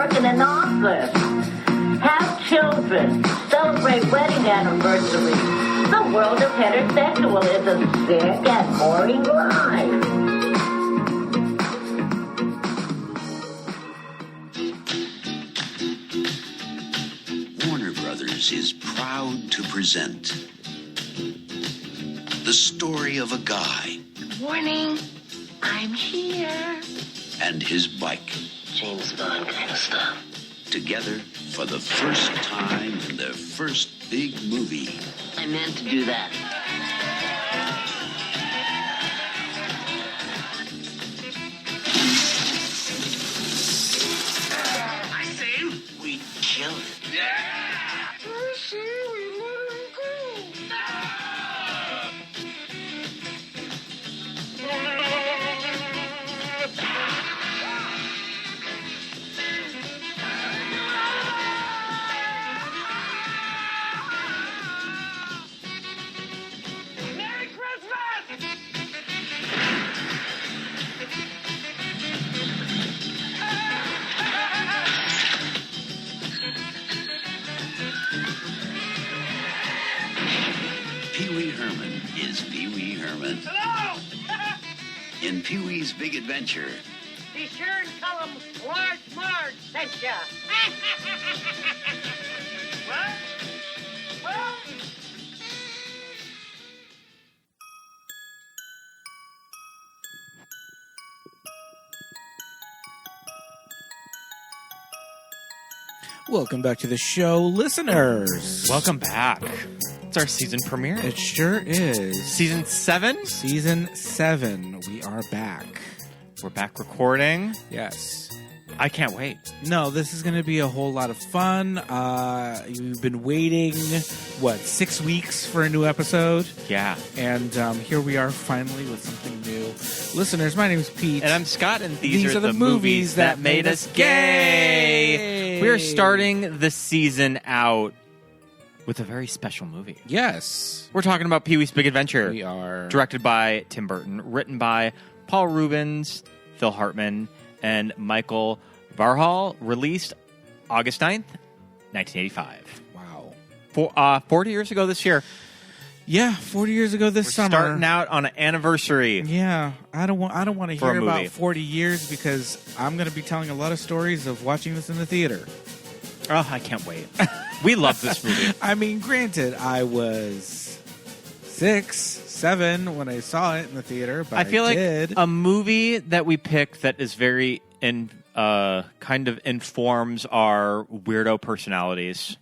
work in an office. Have children. Celebrate wedding anniversaries. The world of heterosexual is a sick and boring life. Warner Brothers is proud to present the story of a guy. Good morning. I'm here. And his bike. James Bond kind of stuff. Together for the first time in their first big movie. I meant to do that. I say we kill it. Yeah! I say we let him go. Merry Christmas! Pee Wee Herman is Pee Wee Herman. Hello! In Pee Wee's Big Adventure, Be sure and tell him Large Marge sent ya. What? Well? Welcome back to the show, listeners. Welcome back. It's our season premiere. It sure is. Season 7. Season 7. We are back. We're back recording. Yes. I can't wait. No, this is going to be a whole lot of fun. You've been waiting, 6 weeks for a new episode? Yeah. And here we are finally with something new. Listeners, my name is Pete. And I'm Scott, and these are the movies that made us gay. We are starting the season out with a very special movie. Yes. We're talking about Pee-wee's Big Adventure. We are. Directed by Tim Burton, written by Paul Reubens, Phil Hartman, and Michael Varhal, released August 9th, 1985. Wow. 40 years ago this year. Yeah, 40 years ago this summer. Starting out on an anniversary. Yeah, I don't want to For a hear about movie. 40 years because I'm going to be telling a lot of stories of watching this in the theater. Oh, I can't wait. We love this movie. I mean, granted, I was 6, 7 when I saw it in the theater, but I feel like did. a movie that we pick that is very kind of informs our weirdo personalities.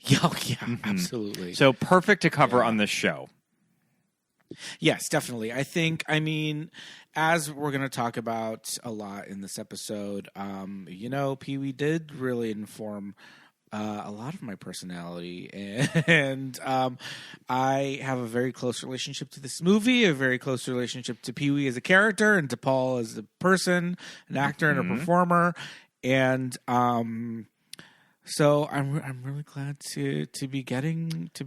Yeah, absolutely. So perfect to cover on this show. Yes, definitely. I mean, as we're going to talk about a lot in this episode, Pee-wee did really inform a lot of my personality, and I have a very close relationship to this movie, a very close relationship to Pee-wee as a character, and to Paul as a person, an actor, and a performer, and so I'm really glad to be getting to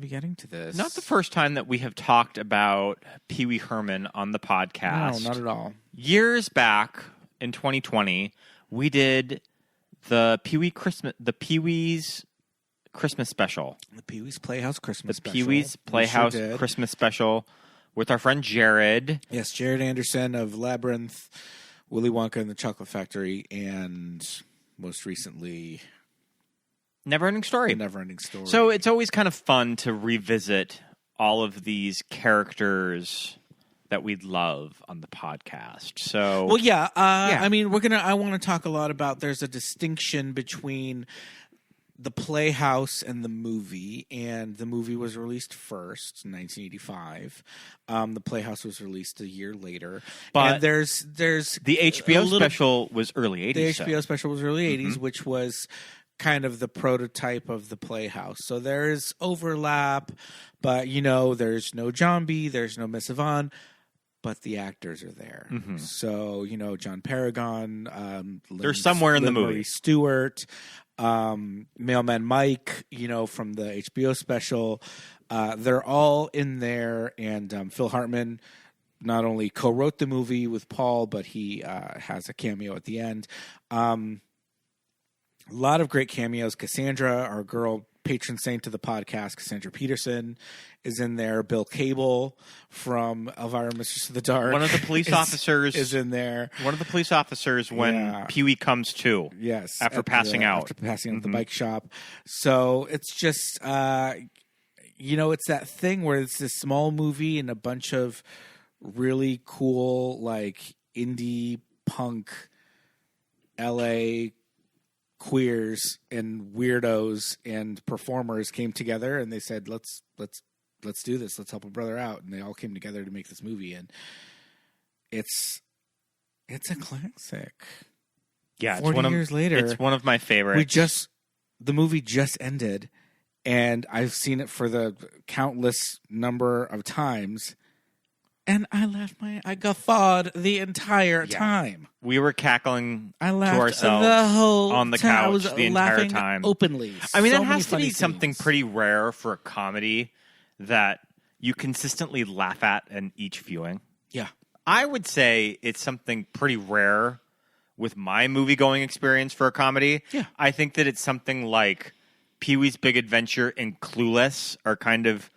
this. Not the first time that we have talked about Pee Wee Herman on the podcast. No, not at all. Years back in 2020, we did the Pee-wee's Christmas special. The Pee-wee's Playhouse Christmas The special. Pee-wee's Playhouse We sure did. Christmas special with our friend Jared. Yes, Jared Anderson of Labyrinth, Willy Wonka and the Chocolate Factory, and most recently, Never-ending story. The Never-Ending Story. So it's always kind of fun to revisit all of these characters that we love on the podcast. So, well, yeah. Yeah. I mean, I want to talk a lot about. There's a distinction between the Playhouse and the movie, and the movie was released first in 1985. The Playhouse was released a year later, But and there's the HBO special was early 80s. The HBO so. special was early 80s, which was kind of the prototype of the Playhouse. So there is overlap, but there's no John B, there's no Miss Yvonne, but the actors are there. So John Paragon, They're somewhere in the movie. Marie Stewart, Mailman Mike, from the HBO special. They're all in there, and Phil Hartman not only co-wrote the movie with Paul, but he has a cameo at the end. A lot of great cameos. Cassandra, our girl patron saint to the podcast, Cassandra Peterson, is in there. Bill Cable from Elvira, Mistress of the Dark. One of the police officers is in there. One of the police officers when Pee-wee comes to. Yes. After passing out. After passing out at the bike shop. So it's just, it's that thing where it's this small movie and a bunch of really cool, like, indie punk LA queers and weirdos and performers came together and they said, let's do this. Let's help a brother out. And they all came together to make this movie. And it's a classic. Yeah. It's 40 years later. It's one of my favorites. The movie just ended and I've seen it for the countless number of times. And I guffawed the entire time. We were cackling I laughed to ourselves the whole on the time. couch I was the entire laughing time. Openly. I mean, So that many has to funny be something scenes. pretty rare for a comedy that you consistently laugh at in each viewing. Yeah. I would say it's something pretty rare with my movie-going experience for a comedy. Yeah. I think that it's something like Pee-wee's Big Adventure and Clueless are kind of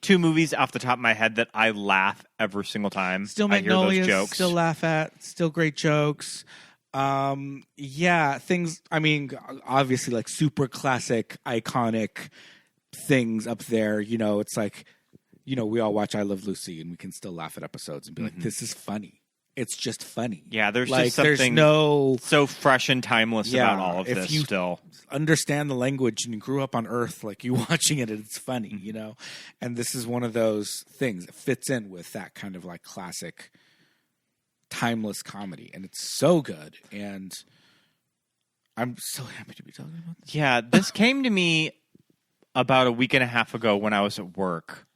two movies off the top of my head that I laugh every single time Still I hear those Magnolias, jokes. still laugh at, still great jokes. Things, I mean, obviously like super classic, iconic things up there. It's like, we all watch I Love Lucy and we can still laugh at episodes and be like, this is funny. It's just funny. Yeah, there's like, just something so fresh and timeless about all of this you still. Understand the language and you grew up on Earth, like you watching it, it's funny, And this is one of those things that fits in with that kind of like classic, timeless comedy, and it's so good. And I'm so happy to be talking about this. Yeah, this came to me about a week and a half ago when I was at work.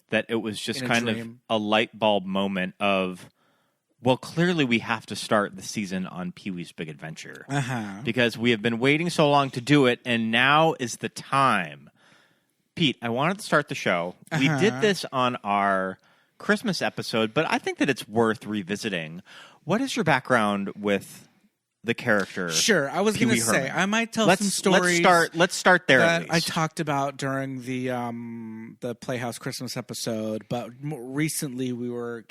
That it was just kind of a light bulb moment of, well, clearly we have to start the season on Pee-wee's Big Adventure. Because we have been waiting so long to do it, and now is the time. Pete, I wanted to start the show. We did this on our Christmas episode, but I think that it's worth revisiting. What is your background with the character? Sure, I was going to say, I might tell some stories. Let's start there. That I talked about during the Playhouse Christmas episode, but more recently we were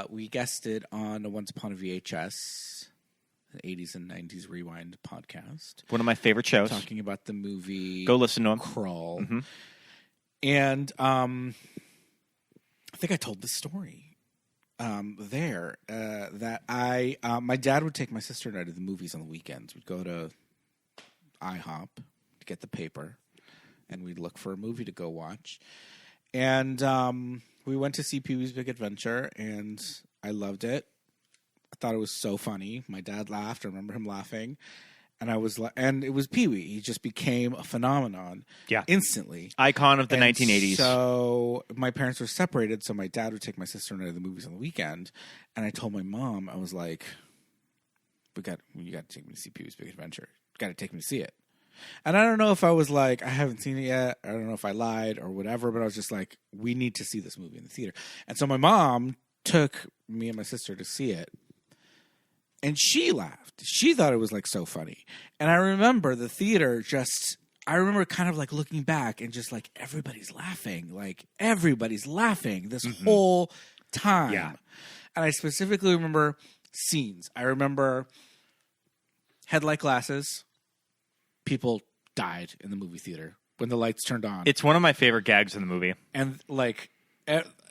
we guested on a Once Upon a VHS, the 80s and 90s Rewind podcast. One of my favorite shows. Talking about the movie. Go listen to them. Crawl. Mm-hmm. And I think I told the story that my dad would take my sister and I to the movies on the weekends. We'd go to IHOP to get the paper, and we'd look for a movie to go watch. And we went to see Pee-wee's Big Adventure, and I loved it. I thought it was so funny. My dad laughed. I remember him laughing. And it was Pee-wee. He just became a phenomenon instantly. Icon of the 1980s. So my parents were separated, so my dad would take my sister and I to the movies on the weekend. And I told my mom, I was like, you got to take me to see Pee-wee's Big Adventure. You got to take me to see it. And I don't know if I was like, I haven't seen it yet. I don't know if I lied or whatever, but I was just like, we need to see this movie in the theater. And so my mom took me and my sister to see it. And she laughed. She thought it was like so funny. And I remember the theater I remember kind of like looking back and just like everybody's laughing. Like everybody's laughing this whole time. Yeah. And I specifically remember scenes. I remember headlight glasses. People died in the movie theater when the lights turned on. It's one of my favorite gags in the movie. And like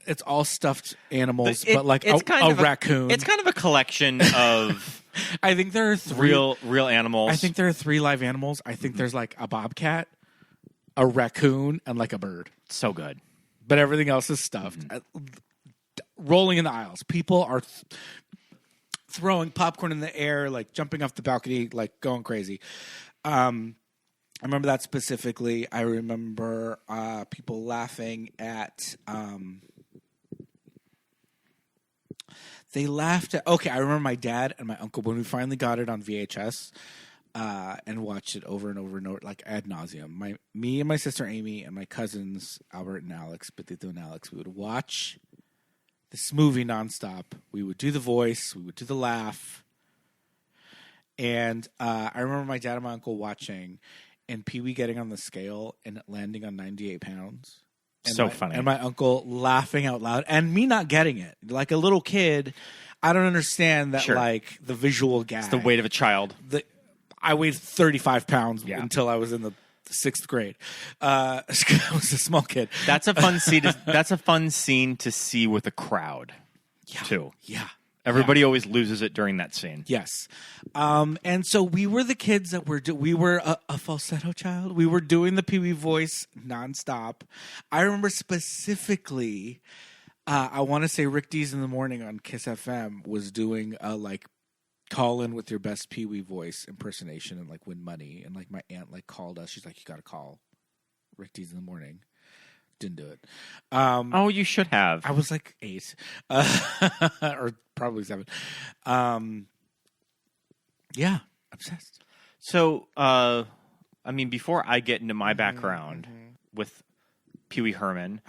it's all stuffed animals, but like a raccoon. It's kind of a collection of I think there are three real animals. I think there are 3 live animals. I think there's like a bobcat, a raccoon, and like a bird. So good. But everything else is stuffed. Rolling in the aisles. People are throwing popcorn in the air, like jumping off the balcony, like going crazy. I remember that specifically. I remember people laughing at they laughed at I remember my dad and my uncle when we finally got it on VHS and watched it over and over and over, like ad nauseum. Me and my sister Amy and my cousins Albert and Alex, Petito and Alex, we would watch this movie nonstop. We would do the voice, we would do the laugh. And I remember my dad and my uncle watching, and Pee Wee getting on the scale and landing on 98 pounds. And funny. And my uncle laughing out loud, and me not getting it. Like a little kid, I don't understand that, like, the visual gag. It's the weight of a child. I weighed 35 pounds Yeah. until I was in the 6th grade. I was a small kid. That's a fun scene. That's a fun scene to see with a crowd, too. Yeah. Everybody always loses it during that scene. Yes. And so we were the kids that we were a falsetto child. We were doing the Pee Wee voice nonstop. I remember specifically, I want to say Rick Dees in the Morning on Kiss FM was doing a, like, call in with your best Pee Wee voice impersonation and, like, win money. And, like, my aunt, like, called us. She's like, you got to call Rick Dees in the Morning. Didn't do it. Oh, you should have. I was like 8, or probably 7. Yeah, obsessed. So, I mean, before I get into my background with Pee Wee Herman,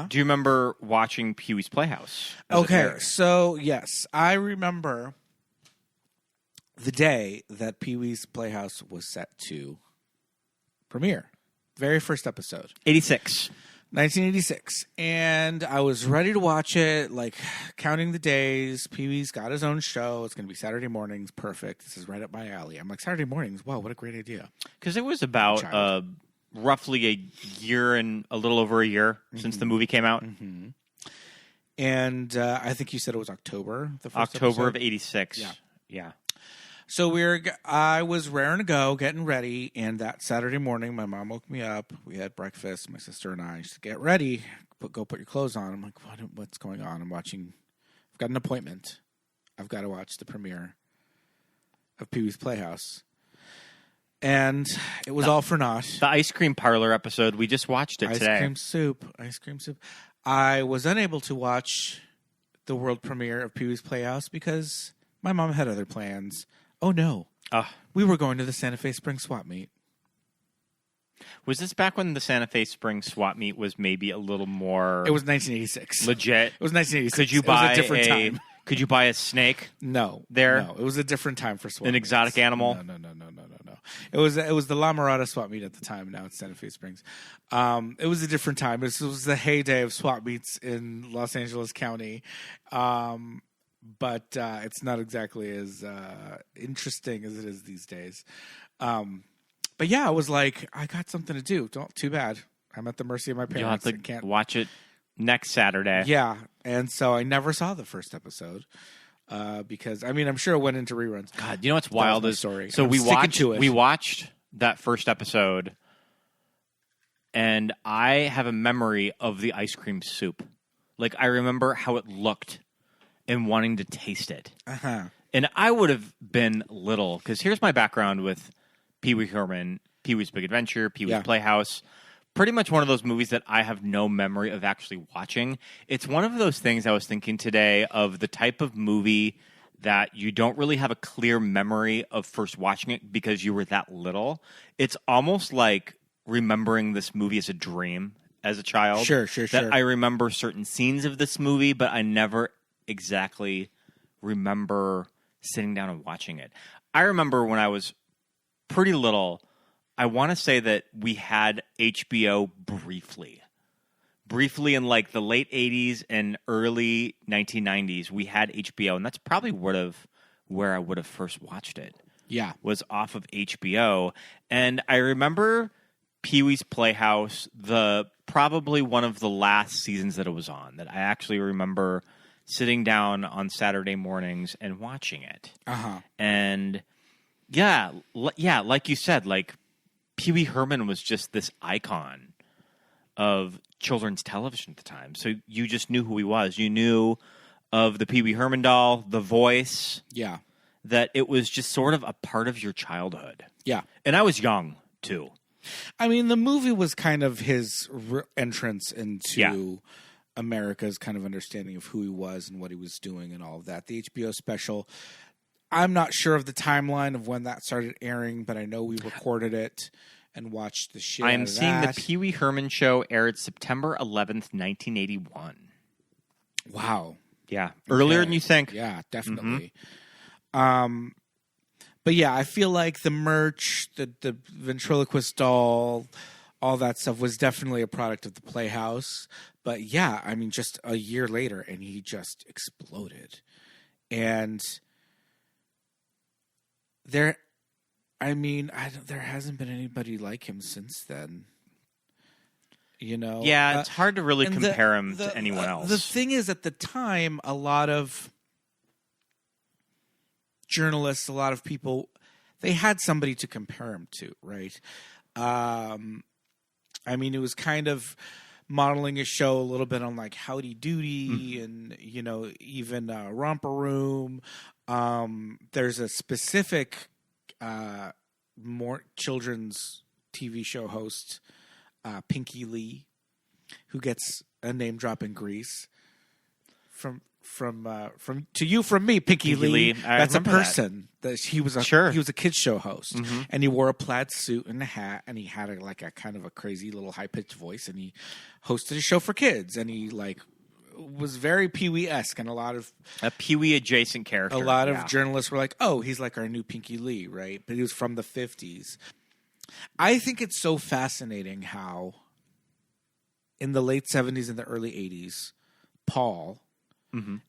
do you remember watching Pee Wee's Playhouse? Okay, so yes, I remember the day that Pee Wee's Playhouse was set to premiere. Very first episode. 1986. And I was ready to watch it, like, counting the days. Pee Wee's got his own show. It's going to be Saturday mornings. Perfect. This is right up my alley. I'm like, Saturday mornings? Wow, what a great idea. Because it was about roughly a year and a little over a year since the movie came out. Mm-hmm. And I think you said it was October, the first October episode? of 86. Yeah. So I was raring to go, getting ready, and that Saturday morning, my mom woke me up. We had breakfast, my sister and I. She said, get ready, go put your clothes on. I'm like, what's going on? I've got an appointment. I've got to watch the premiere of Pee Wee's Playhouse. And it was all for naught. The ice cream parlor episode, we just watched it today. Ice cream soup. I was unable to watch the world premiere of Pee Wee's Playhouse because my mom had other plans. Oh, no. We were going to the Santa Fe Spring Swap Meet. Was this back when the Santa Fe Spring Swap Meet was maybe a little more... It was 1986. Legit? It was 1986. Could you buy a different time. Could you buy a snake? No. There? No, it was a different time for swap An meets. exotic animal? No. It was the La Mirada Swap Meet at the time. Now it's Santa Fe Springs. It was a different time. This was the heyday of swap meets in Los Angeles County. But it's not exactly as interesting as it is these days. But yeah, I was like, I got something to do. Too bad. I'm at the mercy of my parents. You'll have to watch it next Saturday. Yeah, and so I never saw the first episode because, I mean, I'm sure it went into reruns. God, you know what's wild is story. So we watched that first episode, and I have a memory of the ice cream soup. Like, I remember how it looked and wanting to taste it. And I would have been little, because here's my background with Pee Wee Herman, Pee Wee's Big Adventure, Pee Wee's Playhouse. Pretty much one of those movies that I have no memory of actually watching. It's one of those things I was thinking today of the type of movie that you don't really have a clear memory of first watching it because you were that little. It's almost like remembering this movie as a dream as a child. Sure. That I remember certain scenes of this movie, but I never exactly remember sitting down and watching it. I remember when I was pretty little, I want to say that we had HBO briefly in like the late 80s and early 1990s. We had HBO, and that's probably where I would have first watched it. Yeah. Was off of HBO. And I remember Pee Wee's Playhouse, probably one of the last seasons that it was on, that I actually remember sitting down on Saturday mornings and watching it. And yeah, like you said, like Pee Wee Herman was just this icon of children's television at the time. So you just knew who he was. You knew of the Pee Wee Herman doll, the voice. Yeah. That it was just sort of a part of your childhood. Yeah. And I was young, too. I mean, the movie was kind of his entrance into America's kind of understanding of who he was and what he was doing and all of that. The HBO special, I'm not sure of the timeline of when that started airing, but I know we recorded it and watched the shit I am seeing the Pee Wee Herman show aired September 11th, 1981. Wow. Yeah. Earlier than you think. Yeah, definitely. But yeah, I feel like the merch, the ventriloquist doll, all that stuff was definitely a product of the Playhouse. But yeah, I mean, just a year later, and he just exploded. And there hasn't been anybody like him since then. Yeah, it's hard to really compare him to anyone else. The thing is, at the time, a lot of journalists, a lot of people, they had somebody to compare him to, right? I mean, it was kind of modeling a show a little bit on like Howdy Doody and, even Romper Room. There's a specific more children's TV show host, Pinky Lee, who gets a name drop in Grease. From to you from me, Pinky Lee. That's a person. That he was a kids show host, and he wore a plaid suit and a hat, and he had a kind of a crazy little high pitched voice, and he hosted a show for kids, and he was very Pee-wee-esque, and a Pee-wee adjacent character. A lot of journalists were like, "Oh, he's like our new Pinky Lee," right? But he was from the 50s. I think it's so fascinating how in the late 70s and the early 80s, Paul,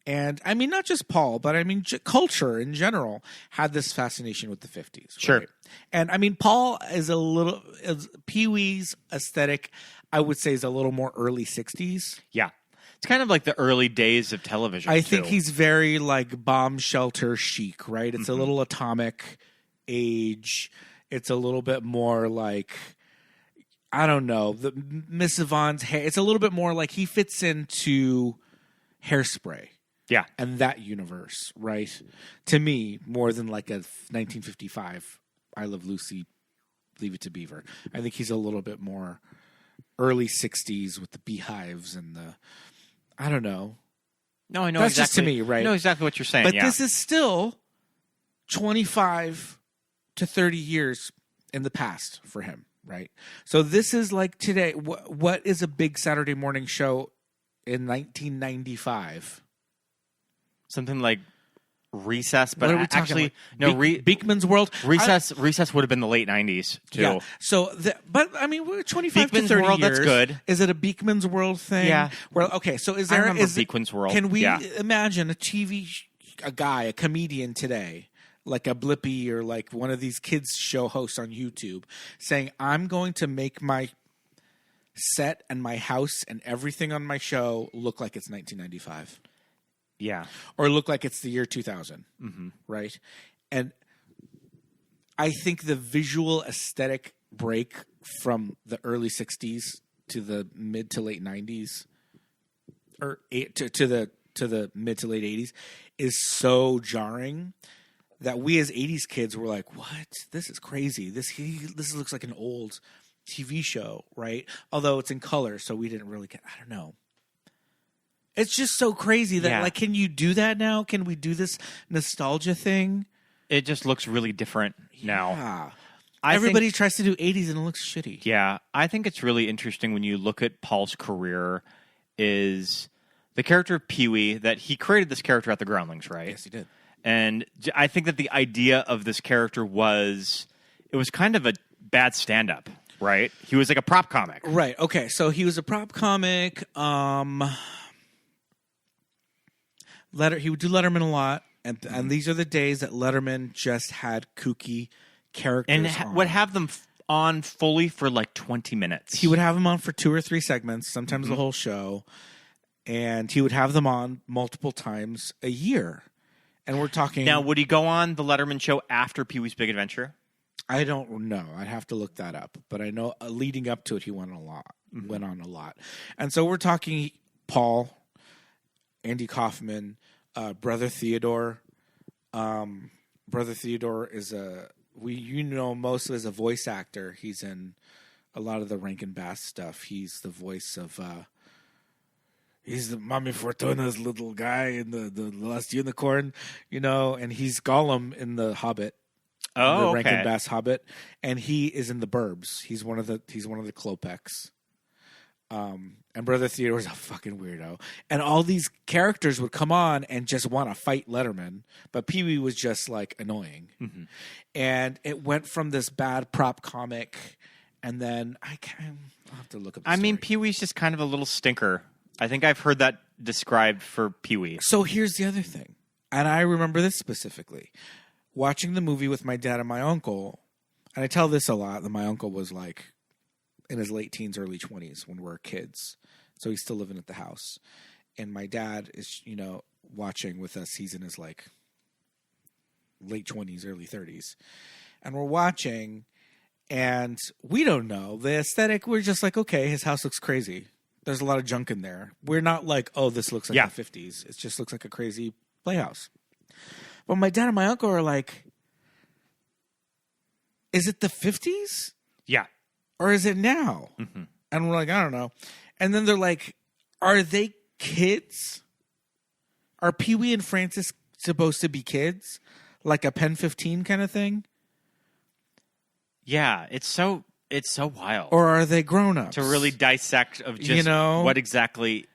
and I mean, not just Paul, but I mean, culture in general had this fascination with the 50s. Sure. Right? And I mean, Paul is Pee-wee's aesthetic, I would say, is a little more early 60s. Yeah. It's kind of like the early days of television. I think he's very like bomb shelter chic, right? It's a little Atomic Age. It's a little bit more like, I don't know, the Miss Yvonne's hair. It's a little bit more like he fits into Hairspray. Yeah. And that universe, right? To me, more than like a 1955 I Love Lucy, Leave It to Beaver. I think he's a little bit more early 60s with the beehives and the, I don't know. No, I know That's exactly. just to me, right? I know exactly what you're saying, But this is still 25 to 30 years in the past for him, right? So this is like today. What is a big Saturday morning show in 1995? Something like Recess, but what are we actually, about? Beekman's World. Recess would have been the late 90s too. Yeah. So, but I mean, we're 25 Beekman's to 30 World, years. That's good. Is it a Beekman's World thing? Yeah. Well, okay. So is I there? remember Beekman's World. Can we imagine a comedian today, like a Blippy or like one of these kids show hosts on YouTube, saying, "I'm going to make my set and my house and everything on my show look like it's 1995." Yeah. Or look like it's the year 2000, right? And I think the visual aesthetic break from the early 60s to the mid to late 90s, or to the mid to late 80s, is so jarring that we as 80s kids were like, "What? This is crazy. This looks like an old TV show, right?" Although it's in color, so we didn't really get. I don't know. It's just so crazy that, like, can you do that now? Can we do this nostalgia thing? It just looks really different now. Yeah. Everybody tries to do 80s and it looks shitty. Yeah. I think it's really interesting when you look at Paul's career is the character of Pee-wee, that he created this character at the Groundlings, right? Yes, he did. And I think that the idea of this character was kind of a bad stand-up, right? He was like a prop comic. Right. Okay. So he was a prop comic. He would do Letterman a lot, and these are the days that Letterman just had kooky characters and would have them on fully for like 20 minutes. He would have them on for 2 or 3 segments, sometimes the whole show, and he would have them on multiple times a year. And we're talking... Now, would he go on the Letterman show after Pee-wee's Big Adventure? I don't know. I'd have to look that up. But I know leading up to it, he went on a lot. And so we're talking Paul, Andy Kaufman, Brother Theodore. Brother Theodore is most of as a voice actor. He's in a lot of the Rankin Bass stuff. He's the voice of he's the Mommy Fortuna's little guy in the Last Unicorn, and he's Gollum in the Hobbit. Oh, the okay. Rankin Bass Hobbit, and he is in the Burbs. He's one of the Klopeks. And Brother Theodore was a fucking weirdo. And all these characters would come on and just want to fight Letterman, but Pee-wee was just like annoying. Mm-hmm. And it went from this bad prop comic, and then I'll have to look up the story. I mean, Pee-wee's just kind of a little stinker. I think I've heard that described for Pee-wee. So here's the other thing, and I remember this specifically. Watching the movie with my dad and my uncle, and I tell this a lot, that my uncle was like in his late teens, early 20s when we were kids. So he's still living at the house. And my dad is, watching with us. He's in his like late 20s, early 30s. And we're watching, and we don't know the aesthetic. We're just like, okay, his house looks crazy. There's a lot of junk in there. We're not like, oh, this looks like the 50s. It just looks like a crazy playhouse. But my dad and my uncle are like, is it the 50s? Yeah. Or is it now? Mm-hmm. And we're like, I don't know. And then they're like, are they kids? Are Pee-wee and Francis supposed to be kids? Like a Pen 15 kind of thing? Yeah, it's so wild. Or are they grown-ups? To really dissect of just what exactly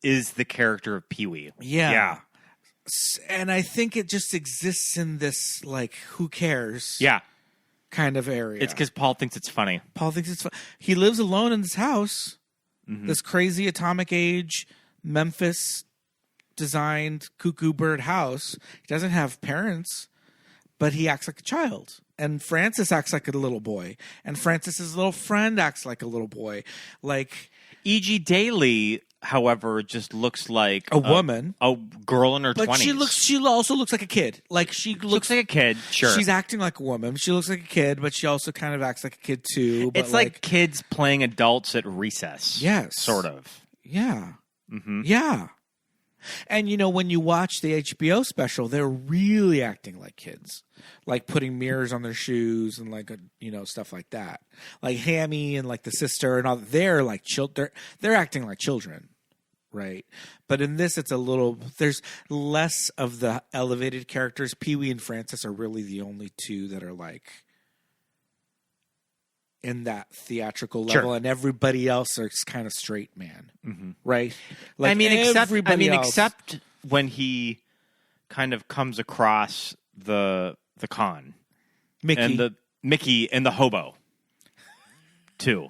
is the character of Pee-wee. Yeah. And I think it just exists in this, like, who cares? Yeah. Kind of area. It's because Paul thinks it's funny. Paul thinks it's funny. He lives alone in this house. Mm-hmm. This crazy atomic age, Memphis designed cuckoo bird house. He doesn't have parents, but he acts like a child. And Francis acts like a little boy. And Francis's little friend acts like a little boy. Like E.G. Daily, however, just looks like a woman, a girl in her 20s. But she also looks like a kid. Like she looks like a kid. Sure, she's acting like a woman. She looks like a kid, but she also kind of acts like a kid too. But it's like kids playing adults at recess. Yes, sort of. Yeah, mm-hmm. Yeah. And when you watch the HBO special, they're really acting like kids, like putting mirrors on their shoes and like stuff like that. Like Hammy and like the sister and all. They're like they're acting like children, right? But in this, there's less of the elevated characters. Pee-wee and Francis are really the only two that are like in that theatrical level, and everybody else is kind of straight man, mm-hmm. right? Like except when he kind of comes across the con, Mickey and the hobo, too.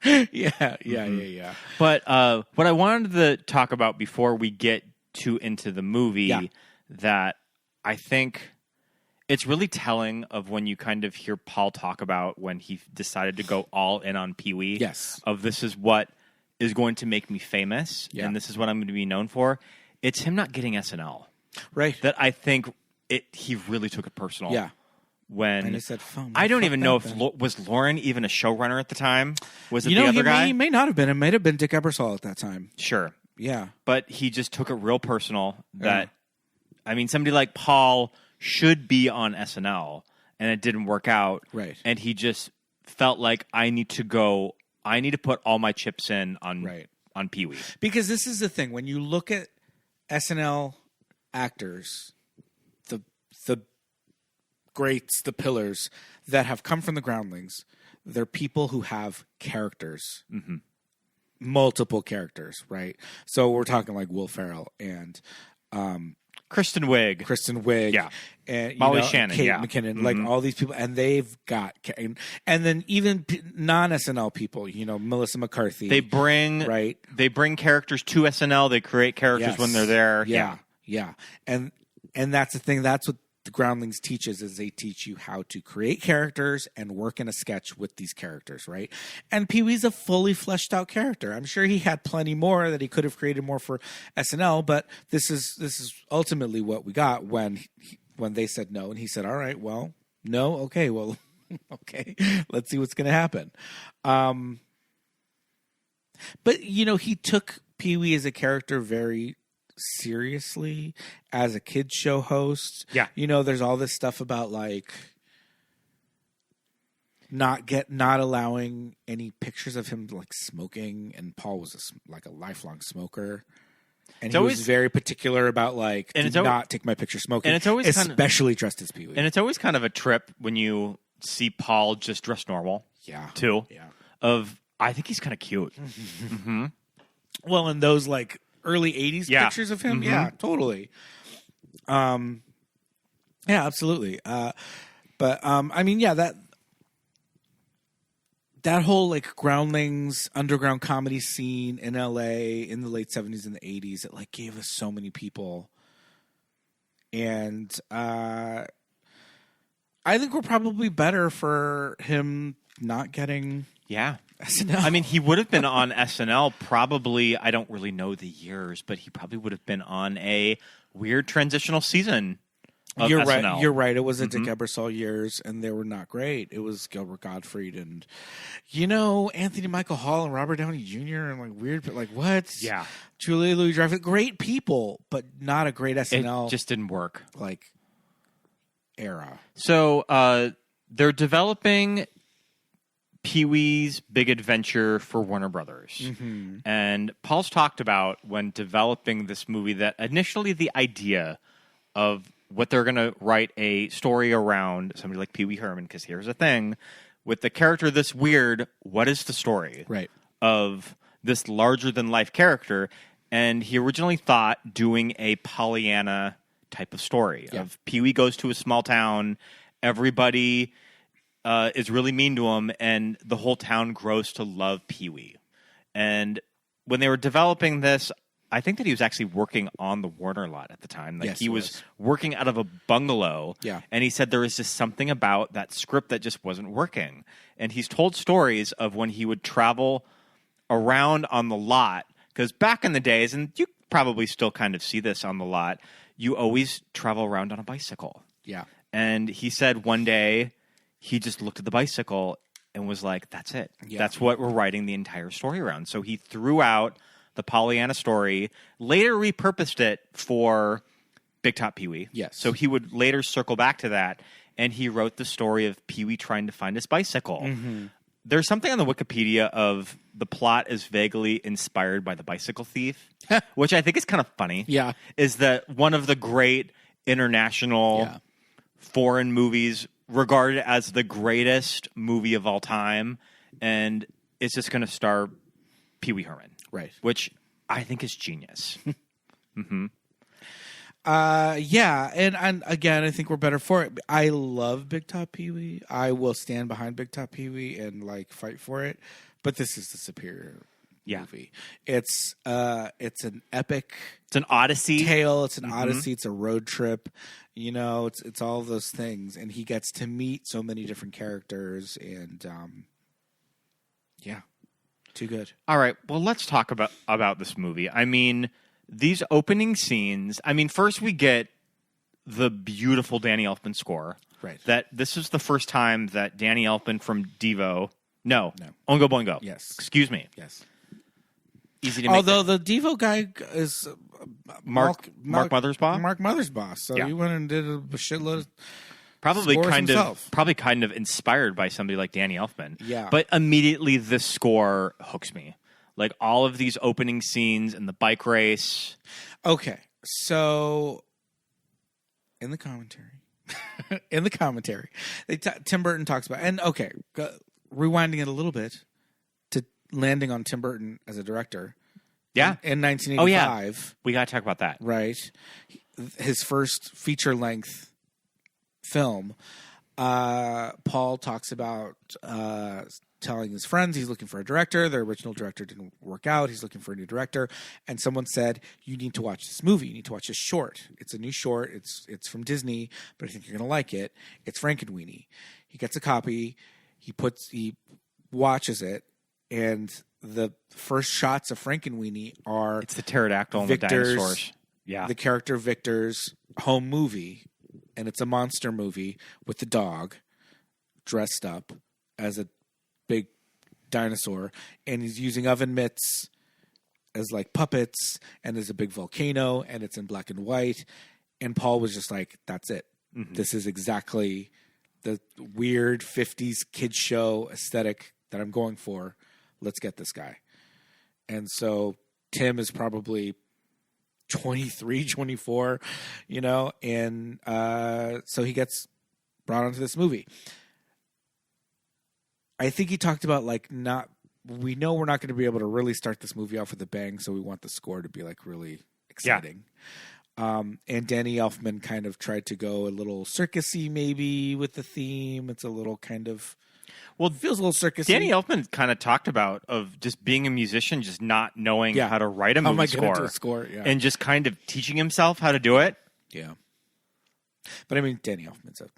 Yeah. But what I wanted to talk about before we get into the movie, that I think it's really telling of when you kind of hear Paul talk about when he decided to go all in on Pee-wee. Yes. Of this is what is going to make me famous, and this is what I'm going to be known for. It's him not getting SNL. Right. That I think he really took it personal. Yeah. When and he said, I don't even know if was Lauren even a showrunner at the time? Was it the other guy? He may not have been. It might have been Dick Ebersol at that time. Sure. Yeah. But he just took it real personal that, somebody like Paul should be on SNL, and it didn't work out. Right. And he just felt like I need to put all my chips in on Pee-wee. Because this is the thing. When you look at SNL actors, the greats, the pillars that have come from the groundlings, they're people who have characters. Mm-hmm. Multiple characters, right? So we're talking like Will Ferrell and Kristen Wiig, yeah, and Molly Shannon, Kate McKinnon, mm-hmm. like all these people, and they've got, and then even non-SNL people, Melissa McCarthy. They bring characters to SNL. They create characters when they're there. Yeah, and that's the thing. That's what the Groundlings teaches is they teach you how to create characters and work in a sketch with these characters, right? And Pee-wee's a fully fleshed out character. I'm sure he had plenty more that he could have created more for SNL, but this is ultimately what we got when they said no, and he said, "All right, well, no, okay, well, okay, let's see what's going to happen." But he took Pee-wee as a character very seriously as a kids show host. Yeah. There's all this stuff about like not allowing any pictures of him like smoking, and Paul was like a lifelong smoker. And he was very particular about like do not take my picture smoking. And it's always especially dressed as Pee-wee. And it's always kind of a trip when you see Paul just dressed normal. Yeah. Too. Yeah. I think he's kind of cute. Mm-hmm. Well, in those like early 80s pictures of him, yeah, totally. Yeah, absolutely. But I mean, yeah, that whole like Groundlings underground comedy scene in LA in the late 70s and the 80s, it like gave us so many people. And I think we're probably better for him not getting SNL. I mean, he would have been on SNL probably, I don't really know the years, but he probably would have been on a weird transitional season of You're SNL. right. You're right. It was a Dick Ebersol years, and they were not great. It was Gilbert Gottfried and, Anthony Michael Hall and Robert Downey Jr. and like weird, but like what? Yeah. Julia Louis-Dreyfus, great people, but not a great SNL. It just didn't work. Like era. So they're developing Pee-wee's Big Adventure for Warner Brothers. And Paul's talked about when developing this movie that initially the idea of what they're going to write a story around somebody like Pee-wee Herman, because here's the thing, with the character this weird, what is the story of this larger-than-life character? And he originally thought doing a Pollyanna type of story of Pee-wee goes to a small town, everybody is really mean to him, and the whole town grows to love Pee-wee. And when they were developing this, I think that he was actually working on the Warner lot at the time. Like he was working out of a bungalow. Yeah. And he said there was just something about that script that just wasn't working. And he's told stories of when he would travel around on the lot. Because back in the days, and you probably still kind of see this on the lot, you always travel around on a bicycle. Yeah. And he said one day he just looked at the bicycle and was like, that's it. Yeah. That's what we're writing the entire story around. So he threw out the Pollyanna story, later repurposed it for Big Top Pee-wee. Yes. So he would later circle back to that, and he wrote the story of Pee-wee trying to find his bicycle. There's something on the Wikipedia of the plot is vaguely inspired by The Bicycle Thief, which I think is kind of funny. Yeah. Is that one of the great international foreign movies regarded as the greatest movie of all time, and it's just going to star Pee-wee Herman. Right. Which I think is genius. Yeah, and again, I think we're better for it. I love Big Top Pee-wee. I will stand behind Big Top Pee-wee and like fight for it. But this is the superior movie. It's an epic. It's an odyssey tale. It's an odyssey. It's a road trip. It's all those things, and he gets to meet so many different characters, and too good. All right. Well, let's talk about this movie. I mean, these opening scenes. I mean, first we get the beautiful Danny Elfman score. Right. That this is the first time that Danny Elfman from Devo. No. Oingo Boingo. Yes. Excuse me. Yes. Easy to make. Although the Devo guy is Mark Mothersbaugh. Mark Mothersbaugh. So he went and did a shitload of Probably himself. kind of inspired by somebody like Danny Elfman. Yeah. But immediately this score hooks me. Like all of these opening scenes and the bike race. Okay. So in the commentary, Tim Burton talks about, and rewinding it a little bit to landing on Tim Burton as a director. Yeah. In 1985. We got to talk about that. Right. His first feature length film. Paul talks about telling his friends he's looking for a director. Their original director didn't work out. He's looking for a new director. And someone said, you need to watch this movie. You need to watch this short. It's a new short. It's from Disney, but I think you're going to like it. It's Frankenweenie. He gets a copy. He watches it, and the first shots of Frankenweenie are it's the pterodactyl and the dinosaurs. Yeah. The character Victor's home movie. And it's a monster movie with the dog dressed up as a big dinosaur. And he's using oven mitts as like puppets. And there's a big volcano. And it's in black and white. And Paul was just like, that's it. This is exactly the weird 50s kids show aesthetic that I'm going for. Let's get this guy. And so Tim is probably 23, 24, and so he gets brought onto this movie. I think he talked about like not we know we're not going to be able to really start this movie off with a bang, so we want the score to be like really exciting. And Danny Elfman kind of tried to go a little circusy maybe with the theme. It's a little kind of it feels a little circusy. Danny Elfman kind of talked about of just being a musician, just not knowing how to write a movie score, and just kind of teaching himself how to do it. Yeah, but I mean, Danny Elfman's a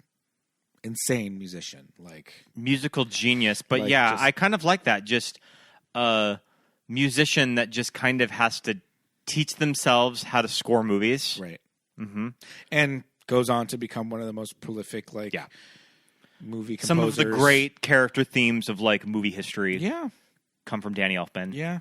insane musician, like musical genius. But like I kind of like that. Just a musician that just kind of has to teach themselves how to score movies, right? Mm-hmm. And goes on to become one of the most prolific, movie composers. Some of the great character themes of like movie history, come from Danny Elfman. Yeah.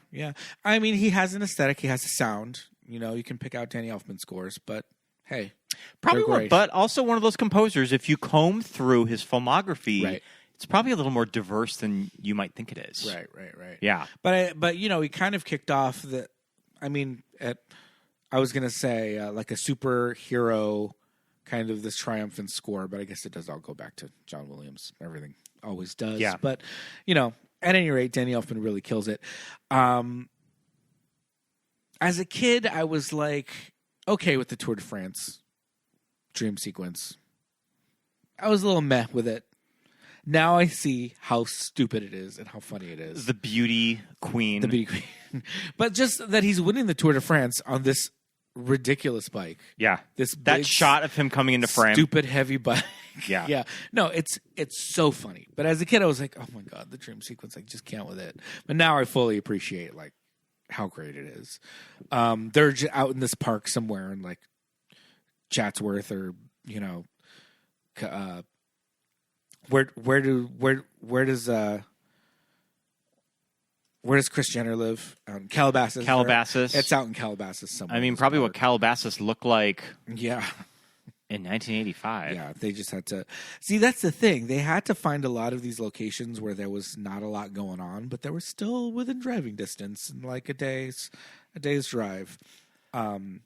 I mean, he has an aesthetic. He has a sound. You know, you can pick out Danny Elfman scores, but hey, probably one, but also one of those composers. If you comb through his filmography, it's probably a little more diverse than you might think it is. Right. Yeah, but you know, he kind of kicked off the. I mean, I was gonna say like a superhero kind of this triumphant score, but I guess it does all go back to John Williams. Everything always does. Yeah. But you know, at any rate, Danny Elfman really kills it. As a kid, I was like okay with the Tour de France dream sequence. I was a little meh with it. Now I see how stupid it is and how funny it is. The beauty queen. But just that he's winning the Tour de France on this ridiculous bike. Yeah. This that shot of him coming into frame. Stupid heavy bike. Yeah. Yeah. No, it's so funny. But as a kid I was like, oh my God, the dream sequence, I just can't with it. But now I fully appreciate like how great it is. They're just out in this park somewhere in like Chatsworth or, you know, where does Kris Jenner live? Calabasas. Calabasas. It's out in Calabasas somewhere. I mean, probably what Calabasas looked like. Yeah. In 1985. Yeah, they just had to see. That's the thing. They had to find a lot of these locations where there was not a lot going on, but they were still within driving distance and like a day's drive. But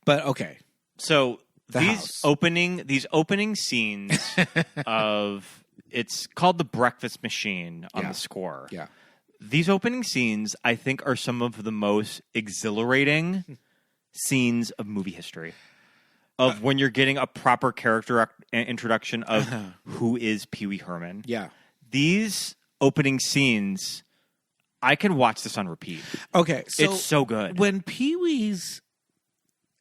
okay, so these opening scenes of it's called the Breakfast Machine on the score. Yeah, these opening scenes I think are some of the most exhilarating scenes of movie history. Of when you're getting a proper character introduction of who is Pee Wee Herman. Yeah. These opening scenes, I can watch this on repeat. Okay. So it's so good. When Pee Wee's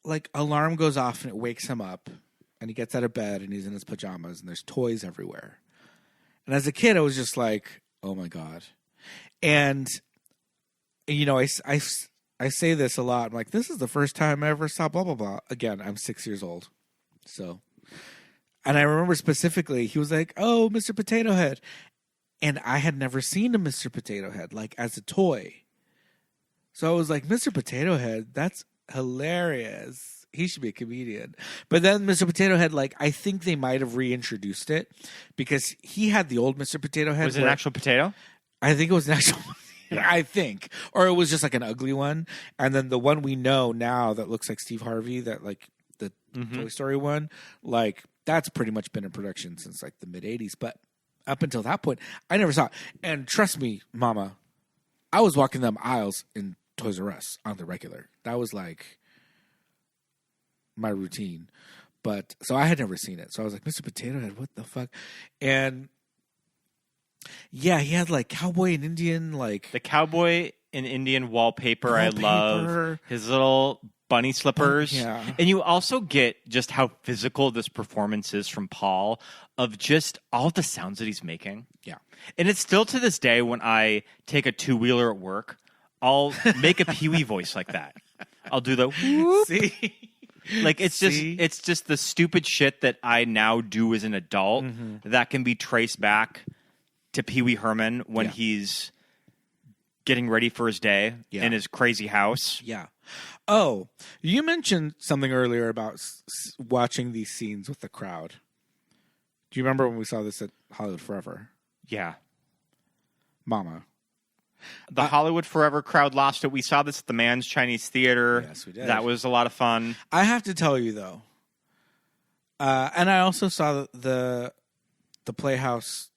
like alarm goes off and it wakes him up and he gets out of bed and he's in his pajamas and there's toys everywhere. And as a kid, I was just like, oh my God. And, you know, I say this a lot. I'm like, this is the first time I ever saw blah, blah, blah. Again, I'm 6 years old. So, and I remember specifically, he was like, oh, Mr. Potato Head. And I had never seen a Mr. Potato Head, like as a toy. So I was like, Mr. Potato Head, that's hilarious. He should be a comedian. But then Mr. Potato Head, like, I think they might have reintroduced it because he had the old Mr. Potato Head. Was it an actual potato? I think it was an actual I think. Or it was just like an ugly one. And then the one we know now that looks like Steve Harvey, that like the Toy Story one, like that's pretty much been in production since like the mid 80s. But up until that point, I never saw it. And trust me, Mama, I was walking them aisles in Toys R Us on the regular. That was like my routine. But so I had never seen it. So I was like, Mr. Potato Head, what the fuck? And yeah, he had like cowboy and Indian, like the cowboy and Indian wallpaper. I love his little bunny slippers. Yeah. And you also get just how physical this performance is from Paul of just all the sounds that he's making. Yeah. And it's still to this day when I take a two-wheeler at work, I'll make a Pee Wee voice like that. I'll do the whoop. See? Like it's just the stupid shit that I now do as an adult that can be traced back to Pee Wee Herman when he's getting ready for his day in his crazy house. Yeah. Oh, you mentioned something earlier about watching these scenes with the crowd. Do you remember when we saw this at Hollywood Forever? Yeah. Mama. The Hollywood Forever crowd lost it. We saw this at the Man's Chinese Theater. Yes, we did. That was a lot of fun. I have to tell you, though, and I also saw the Playhouse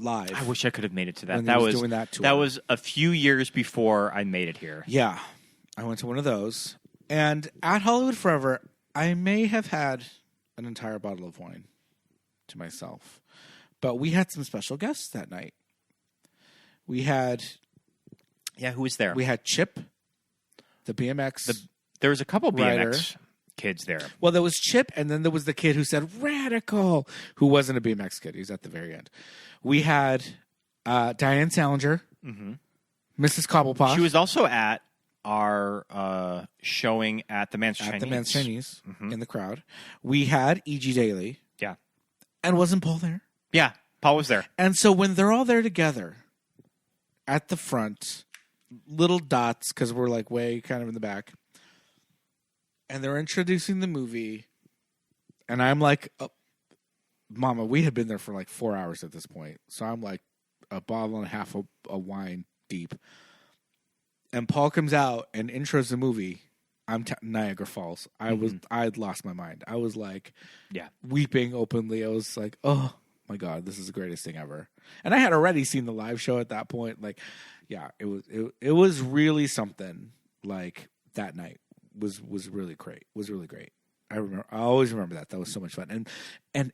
live. I wish I could have made it to that. When That he was doing that tour. That was a few years before I made it here. Yeah, I went to one of those, and at Hollywood Forever, I may have had an entire bottle of wine to myself, but we had some special guests that night. We had, who was there? We had Chip, the BMX. There was a couple rider. BMX kids there. Well, there was Chip, and then there was the kid who said "radical," who wasn't a BMX kid. He was at the very end. We had Diane Salinger, Mrs. Cobblepot. She was also at our showing at the Man's Chinese. At the Man's Chinese in the crowd. We had E.G. Daily. Yeah. And wasn't Paul there? Yeah, Paul was there. And so when they're all there together at the front, little dots, because we're like way kind of in the back, and they're introducing the movie, and I'm like, Mama, we had been there for like 4 hours at this point. So I'm like a bottle and a half of wine deep. And Paul comes out and intros the movie. I'm Niagara Falls. I'd lost my mind. I was like, weeping openly. I was like, oh my God, this is the greatest thing ever. And I had already seen the live show at that point. Like, it was really something. Like that night was really great. Was really great. I always remember that. That was so much fun. And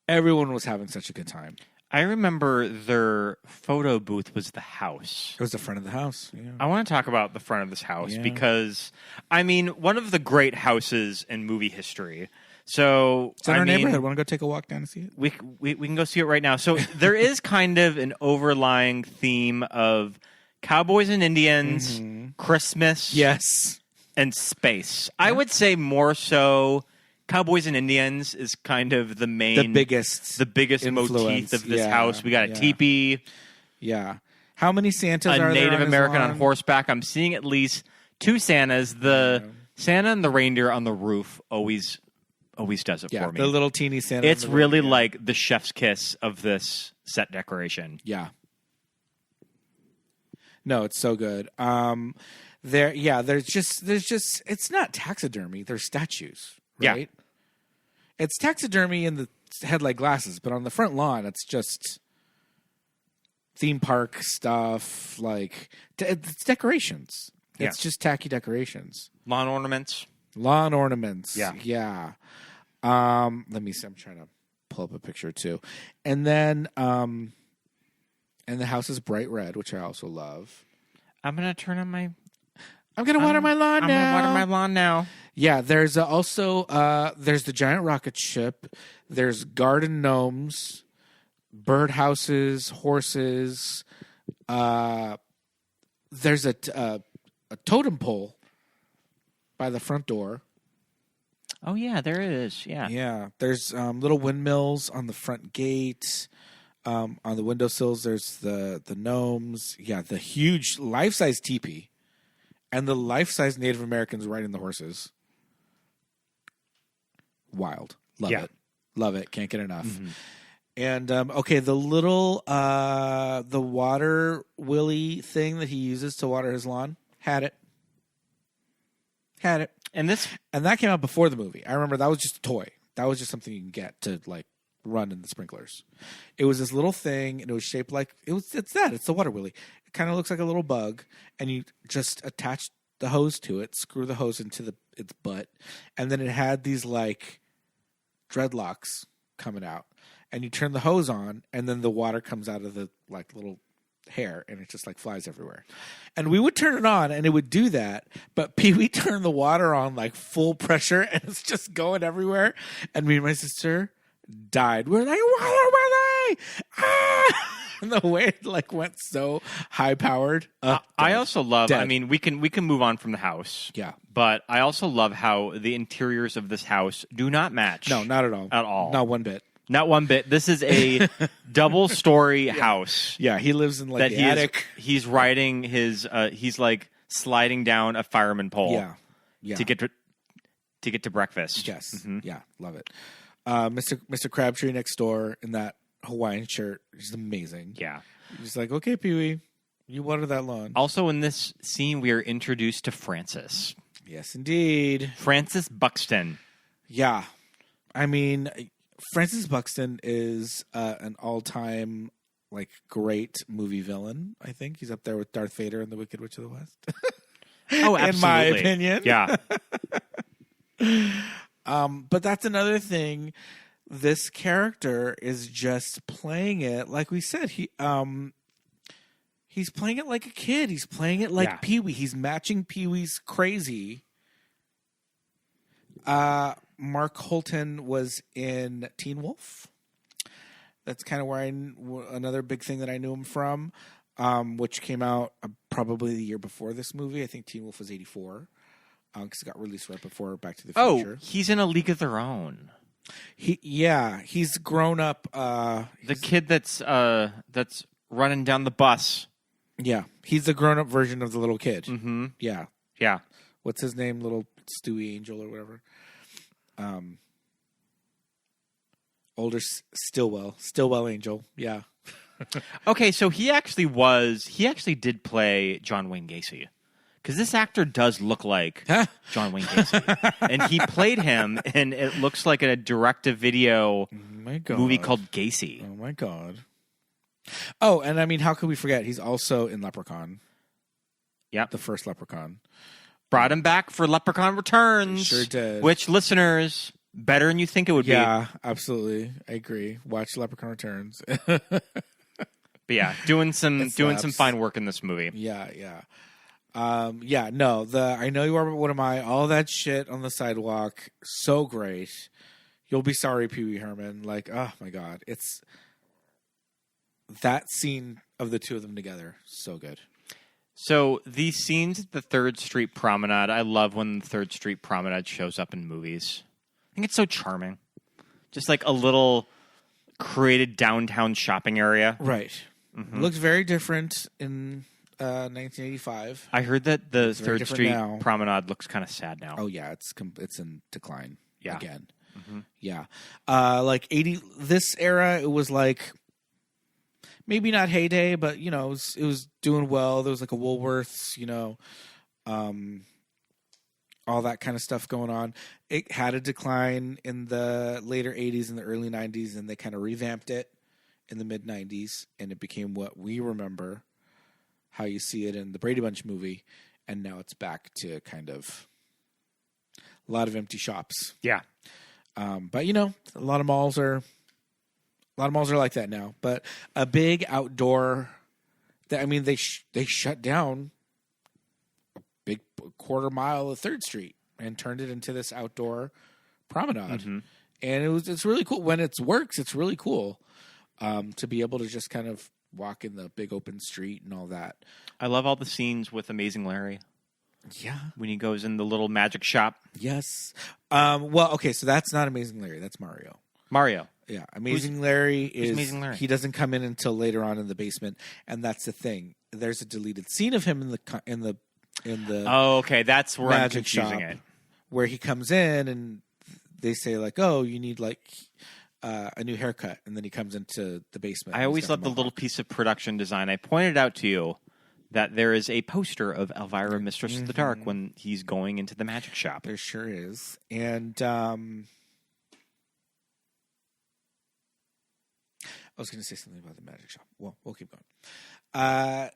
everyone was having such a good time. I remember their photo booth was the house. It was the front of the house. Yeah. I want to talk about the front of this house because, I mean, one of the great houses in movie history. So, it's in our neighborhood. Want to go take a walk down and see it? We can go see it right now. So there is kind of an overlying theme of cowboys and Indians, Christmas, yes, and space. I would say more so. Cowboys and Indians is kind of the biggest influence. motif of this house. We got a teepee. Yeah. How many Santas are there? A Native American on on horseback. I'm seeing at least 2 Santas. The Santa and the reindeer on the roof always does it for me. The little teeny Santa. It's really like the chef's kiss of this set decoration. Yeah. No, it's so good. There's just it's not taxidermy. They're statues. Right? Yeah. It's taxidermy in the headlight glasses, but on the front lawn, it's just theme park stuff. Like, it's decorations. It's just tacky decorations. Lawn ornaments. Yeah. Let me see. I'm trying to pull up a picture, too. And then, and the house is bright red, which I also love. I'm going to turn on my... I'm going to water my lawn now. I'm going to water my lawn now. Yeah, there's also there's the giant rocket ship. There's garden gnomes, bird houses, horses. There's a totem pole by the front door. Oh, yeah, there it is. Yeah. Yeah, there's little windmills on the front gate. On the windowsills, there's the gnomes. Yeah, the huge life-size teepee. And the life-size Native Americans riding the horses. Wild. Love it. Can't get enough. And, the little, the water willy thing that he uses to water his lawn, had it. And that came out before the movie. I remember that was just a toy. That was just something you can get to, like, run in the sprinklers. It was this little thing, and it was shaped like, it's the water willy. It kind of looks like a little bug, and you just attach the hose to it, screw the hose into its butt, and then it had these, like, dreadlocks coming out. And you turn the hose on, and then the water comes out of the, like, little hair, and it just, like, flies everywhere. And we would turn it on, and it would do that, but Pee-wee turned the water on, like, full pressure, and it's just going everywhere. And me and my sister died. We were like, water willy! Ah! And the way it, like, went so high-powered. I also love, I mean, we can move on from the house. Yeah. But I also love how the interiors of this house do not match. No, not at all. At all. Not one bit. Not one bit. This is a double-story house. Yeah, he lives in, like, the attic. He's riding his, he's, like, sliding down a fireman pole. Yeah. To get to breakfast. Yes. Yeah, love it. Mr. Crabtree next door in that Hawaiian shirt is amazing. Yeah. He's like, okay, Pee-wee, you water that lawn. Also in this scene, we are introduced to Francis. Yes, indeed. Francis Buxton. Yeah. I mean, Francis Buxton is an all-time like great movie villain. I think he's up there with Darth Vader in The Wicked Witch of the West. Oh, absolutely. In my opinion. Yeah. But that's another thing. This character is just playing it like we said. He's playing it like a kid. He's playing it like Pee-wee. He's matching Pee-wee's crazy. Mark Holton was in Teen Wolf. That's kind of where another big thing that I knew him from, which came out probably the year before this movie. I think Teen Wolf was 1984 because it got released right before Back to the Future. Oh, he's in A League of Their Own. He's grown up. The kid that's running down the bus. Yeah, he's the grown-up version of the little kid. Mm-hmm. Yeah. What's his name? Little Stewie Angel or whatever. Older Stillwell Angel. Yeah. Okay, so he actually did play John Wayne Gacy. Because this actor does look like John Wayne Gacy. And he played him, and it looks like a direct-to-video movie called Gacy. Oh, my God. Oh, and I mean, how could we forget? He's also in Leprechaun. Yep. The first Leprechaun. Brought him back for Leprechaun Returns. Sure did. Which, listeners, better than you think it would be. Yeah, absolutely. I agree. Watch Leprechaun Returns. But yeah, doing some fine work in this movie. Yeah. No, I Know You Are, But What Am I? All that shit on the sidewalk, so great. You'll be sorry, Pee Wee Herman. Like, oh my God, it's that scene of the two of them together, so good. So these scenes at the 3rd Street Promenade, I love when the 3rd Street Promenade shows up in movies. I think it's so charming, just like a little created downtown shopping area. Right. Mm-hmm. It looks very different in 1985. I heard that the 3rd Street Promenade looks kind of sad now. Oh yeah, it's in decline again. Mm-hmm. Yeah, like 80. This era, it was like maybe not heyday, but you know, it was doing well. There was like a Woolworths, you know, all that kind of stuff going on. It had a decline in the later 80s and the early 90s, and they kind of revamped it in the mid 90s, and it became what we remember, how you see it in the Brady Bunch movie, and now it's back to kind of a lot of empty shops. Yeah. But you know, a lot of malls are like that now. But a big outdoor, they shut down a big quarter mile of 3rd Street and turned it into this outdoor promenade. Mm-hmm. And it's really cool when it works. It's really cool to be able to just kind of walk in the big open street and all that. I love all the scenes with Amazing Larry. Yeah. When he goes in the little magic shop. Yes. Well, okay, so that's not Amazing Larry. That's Mario. Yeah. Amazing Larry is Amazing Larry? He doesn't come in until later on in the basement, and that's the thing. There's a deleted scene of him in the Oh, okay, that's where I'm confusing shop it. Where he comes in and they say like, "Oh, you need like a new haircut," and then he comes into the basement. I always love the little piece of production design. I pointed out to you that there is a poster of Elvira, Mistress of the Dark, when he's going into the magic shop. There sure is. And I was going to say something about the magic shop. Well, we'll keep going. I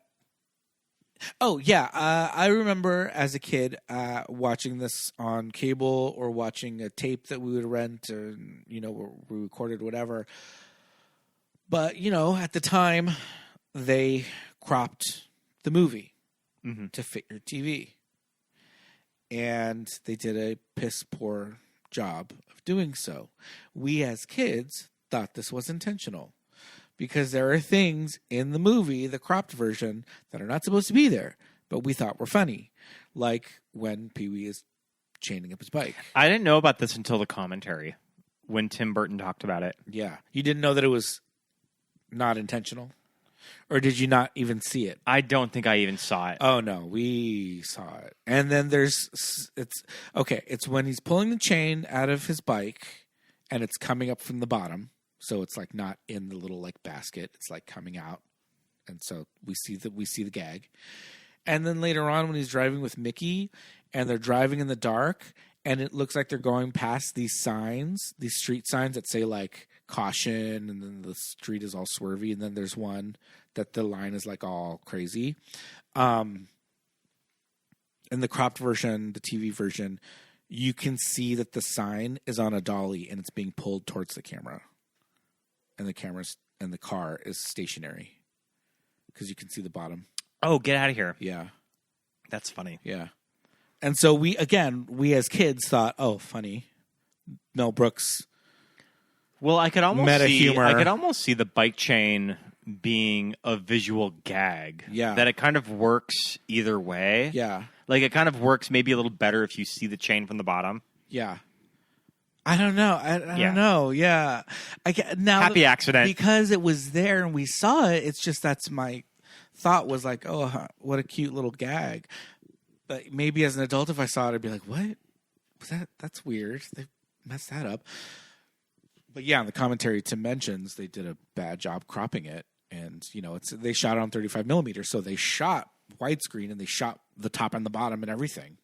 remember as a kid watching this on cable or watching a tape that we would rent, or we recorded whatever. But at the time, they cropped the movie to fit your TV, and they did a piss poor job of doing so. We as kids thought this was intentional, because there are things in the movie, the cropped version, that are not supposed to be there, but we thought were funny. Like when Pee-wee is chaining up his bike. I didn't know about this until the commentary, when Tim Burton talked about it. Yeah. You didn't know that it was not intentional? Or did you not even see it? I don't think I even saw it. Oh, no. We saw it. And then it's when he's pulling the chain out of his bike, and it's coming up from the bottom. So it's like not in the little like basket. It's like coming out. And so we see the gag. And then later on when he's driving with Mickey and they're driving in the dark and it looks like they're going past these signs, these street signs that say like caution, and then the street is all swervy, and then there's one that the line is like all crazy. In the cropped version, the TV version, you can see that the sign is on a dolly and it's being pulled towards the camera, and the car is stationary because you can see the bottom. Oh, get out of here! Yeah, that's funny. Yeah, and so we as kids thought, oh, funny, Mel Brooks. Well, I could almost meta see humor. I could almost see the bike chain being a visual gag. Yeah, that it kind of works either way. Yeah, like it kind of works maybe a little better if you see the chain from the bottom. Yeah. I don't know. I don't know. Yeah. Happy accident. Because it was there and we saw it, it's just that's my thought was like, oh, what a cute little gag. But maybe as an adult, if I saw it, I'd be like, what? That's weird. They messed that up. But yeah, in the commentary, Tim mentions they did a bad job cropping it. And, they shot it on 35 millimeters. So they shot widescreen and they shot the top and the bottom and everything.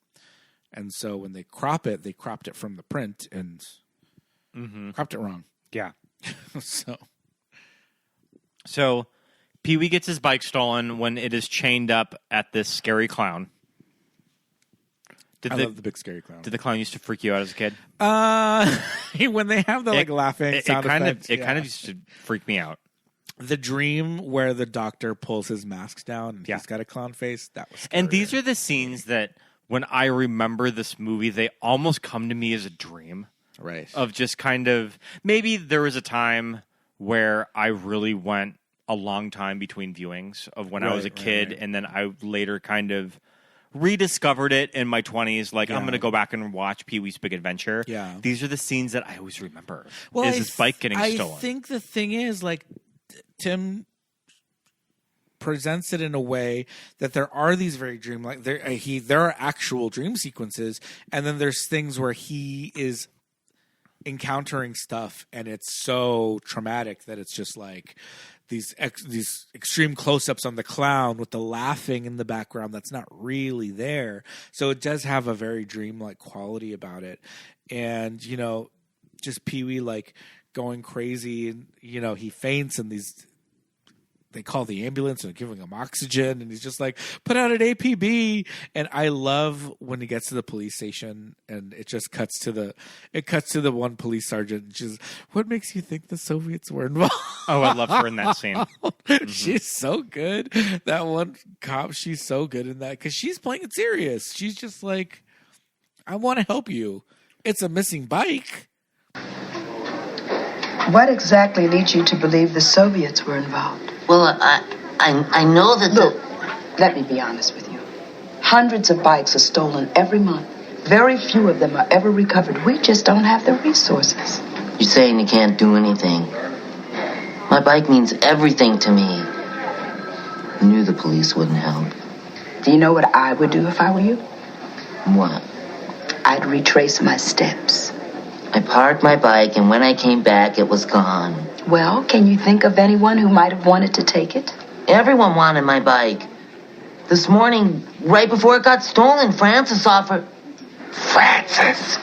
And so when they crop it, they cropped it from the print and cropped it wrong. Yeah. So Pee-wee gets his bike stolen when it is chained up at this scary clown. I love the big scary clown. Did the clown used to freak you out as a kid? When they have the laughing sound effects. It kind of used to freak me out. The dream where the doctor pulls his mask down and he's got a clown face, that was scary. And these are the scenes that when I remember this movie, they almost come to me as a dream. Right. Of just kind of, maybe there was a time where I really went a long time between viewings of when I was a kid, and then I later kind of rediscovered it in my 20s. Like, I'm going to go back and watch Pee-wee's Big Adventure. Yeah. These are the scenes that I always remember. Well, is his bike getting stolen. I think the thing is, like, Tim presents it in a way that there are these very dreamlike. There are actual dream sequences, and then there's things where he is encountering stuff, and it's so traumatic that it's just like these extreme close-ups on the clown with the laughing in the background that's not really there. So it does have a very dreamlike quality about it, and just Pee-wee like going crazy, and he faints, and they call the ambulance and giving him oxygen, and he's just like, put out an APB. And I love when he gets to the police station and it just cuts to the one police sergeant, just, what makes you think the Soviets were involved? Oh, I love her in that scene. She's so good. That one cop, she's so good in that because she's playing it serious. She's just like, I want to help you. It's a missing bike. What exactly leads you to believe the Soviets were involved? Well, I know that... Look, let me be honest with you. Hundreds of bikes are stolen every month. Very few of them are ever recovered. We just don't have the resources. You're saying you can't do anything? My bike means everything to me. I knew the police wouldn't help. Do you know what I would do if I were you? What? I'd retrace my steps. I parked my bike, and when I came back, it was gone. Well, can you think of anyone who might have wanted to take it? Everyone wanted my bike. This morning, right before it got stolen, Francis offered... Francis!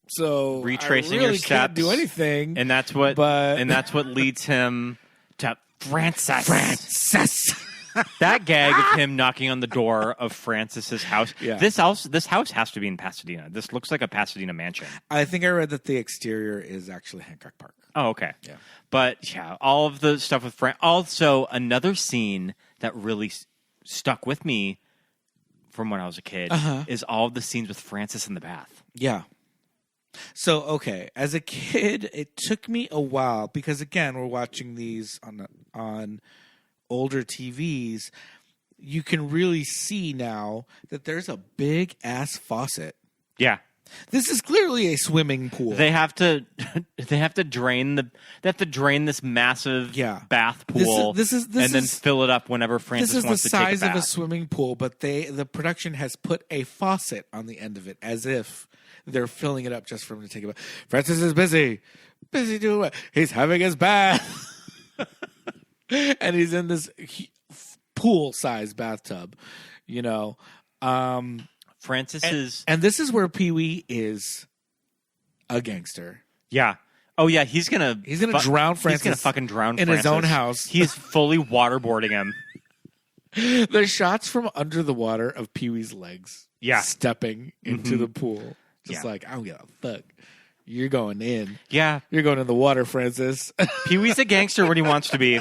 So retracing I really your steps, can't do anything, and that's what leads him to Francis. That gag of him knocking on the door of Francis's house. Yeah. This house has to be in Pasadena. This looks like a Pasadena mansion. I think I read that the exterior is actually Hancock Park. Oh, okay. Yeah. But yeah, all of the stuff with Also, another scene that really stuck with me from when I was a kid is all of the scenes with Francis in the bath. Yeah. So, okay, as a kid, it took me a while because, again, we're watching these on older TVs. You can really see now that there's a big ass faucet. Yeah. This is clearly a swimming pool. They have to drain this massive bath pool this is and then fill it up whenever Francis wants to take a bath. This is the size of a swimming pool, but the production has put a faucet on the end of it as if they're filling it up just for him to take a bath. Francis is busy doing what? He's having his bath. And he's in this pool-sized bathtub, Francis is... And this is where Pee-wee is a gangster. Yeah. Oh yeah, he's gonna drown Francis. He's gonna fucking drown in Francis. his own house. He is fully waterboarding him. There's shots from under the water of Pee-wee's legs. Yeah. Stepping into the pool. Just like, I don't give a fuck. You're going in. Yeah. You're going in the water, Francis. Pee-wee's a gangster when he wants to be.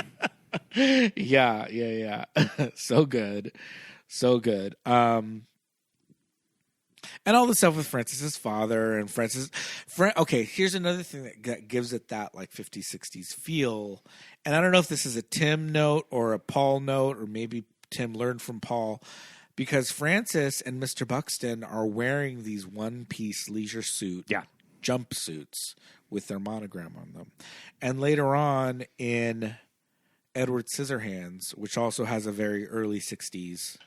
Yeah. So good. So good. And all the stuff with Francis's father and okay, here's another thing that gives it that like 50s, 60s feel. And I don't know if this is a Tim note or a Paul note, or maybe Tim learned from Paul, because Francis and Mr. Buxton are wearing these one-piece leisure suit jumpsuits with their monogram on them. And later on in Edward Scissorhands, which also has a very early 60s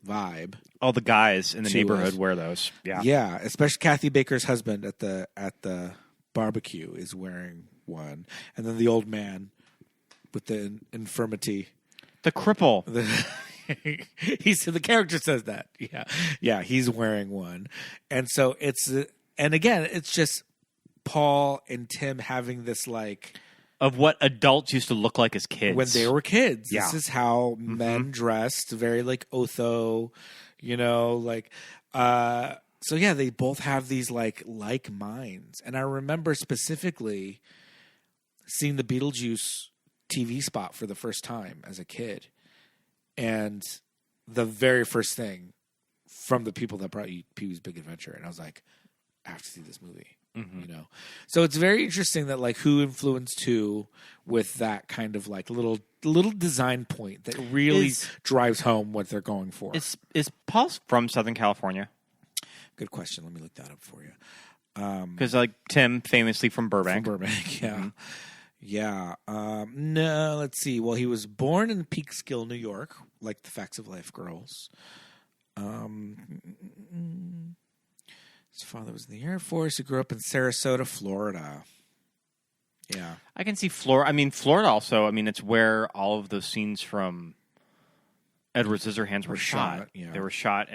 vibe. All the guys in the neighborhood wear those. Yeah, especially Kathy Baker's husband at the barbecue is wearing one, and then the old man with the infirmity, the cripple. The character says that. Yeah, he's wearing one, and so and again, it's just Paul and Tim having this like. Of what adults used to look like as kids. When they were kids. Yeah. This is how men dressed, very like Otho, like so yeah, they both have these like minds. And I remember specifically seeing the Beetlejuice TV spot for the first time as a kid. And the very first thing from the people that brought you Pee-wee's Big Adventure, and I was like, I have to see this movie. So it's very interesting that like who influenced who with that kind of like little design point that really drives home what they're going for. Is Paul from Southern California? Good question. Let me look that up for you. Because like Tim, famously from Burbank. Yeah. No, let's see. Well, he was born in Peekskill, New York, like the Facts of Life girls. His father was in the Air Force. He grew up in Sarasota, Florida. Yeah. I can see Florida. I mean, Florida also, it's where all of those scenes from Edward Scissorhands were shot. Yeah. They were shot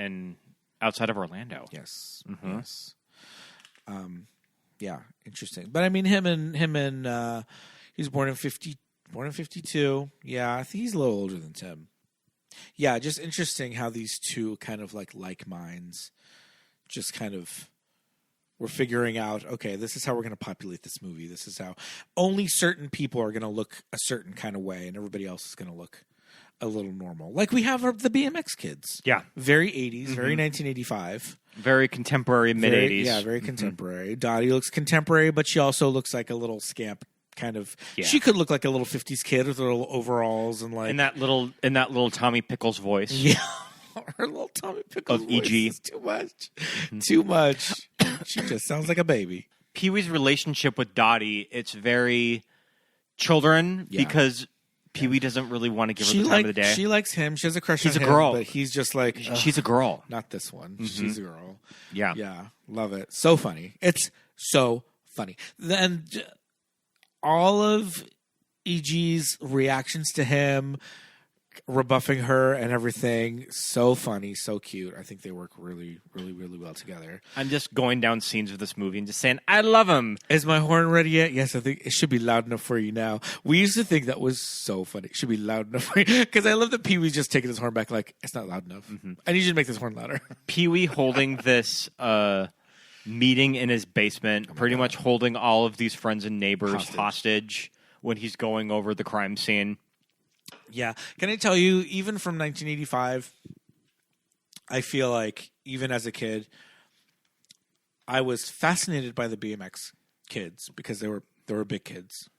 outside of Orlando. Yes. Yes. Yeah, interesting. But I mean, him and he was born in 52. Yeah, I think he's a little older than Tim. Yeah, just interesting how these two kind of like minds just kind of we're figuring out, okay, this is how we're going to populate this movie. This is how only certain people are going to look a certain kind of way and everybody else is going to look a little normal. Like we have the BMX kids. Yeah. Very 80s, very 1985. Very contemporary, mid-80s. Yeah, very contemporary. Dottie looks contemporary, but she also looks like a little scamp kind of. Yeah. She could look like a little 50s kid with little overalls and like. In that little Tommy Pickles voice. Yeah. Her little Tommy Pickles of voice E.G. is too much. Too much. She just sounds like a baby. Pee-wee's relationship with Dottie, it's very children because Pee-wee doesn't really want to give her the time of the day. She likes him. She has a crush on him. He's a girl. But he's just like... She's a girl. Not this one. She's a girl. Yeah. Yeah. Love it. So funny. It's so funny. Then all of E.G.'s reactions to him... rebuffing her and everything, so funny, so cute. I think they work really, really, really well together. I'm just going down scenes of this movie and just saying, I love him. Is my horn ready yet? Yes, I think it should be loud enough for you now. We used to think that was so funny. It should be loud enough for you. Because I love that Pee-wee's just taking his horn back like, it's not loud enough. I need you to make this horn louder. Pee-wee holding this meeting in his basement, pretty much holding all of these friends and neighbors hostage when he's going over the crime scene. Yeah. Can I tell you, even from 1985, I feel like, even as a kid, I was fascinated by the BMX kids because they were big kids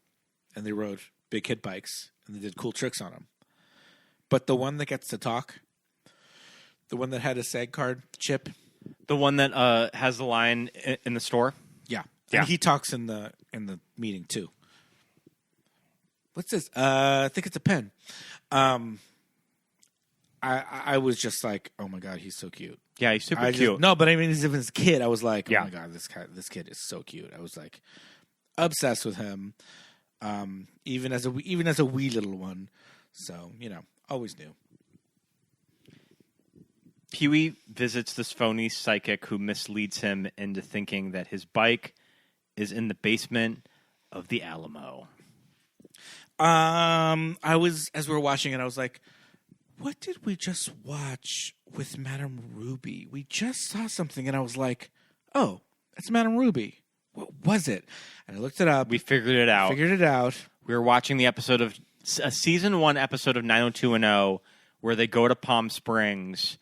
and they rode big kid bikes and they did cool tricks on them. But the one that gets to talk, the one that had a SAG card chip, the one that has the line in the store, yeah. And he talks in the meeting too. What's this? I think it's a pen. I was just like, oh my God, he's so cute. Yeah, he's super cute. No, but I mean, even as a kid, I was like, oh my God, this kid is so cute. I was like obsessed with him. Even as a wee little one. So, always knew. Pee-wee visits this phony psychic who misleads him into thinking that his bike is in the basement of the Alamo. As we were watching it, I was like, what did we just watch with Madame Ruby? We just saw something, and I was like, oh, it's Madame Ruby. What was it? And I looked it up. We figured it out. We were watching the episode of a season 1 episode of 90210 where they go to Palm Springs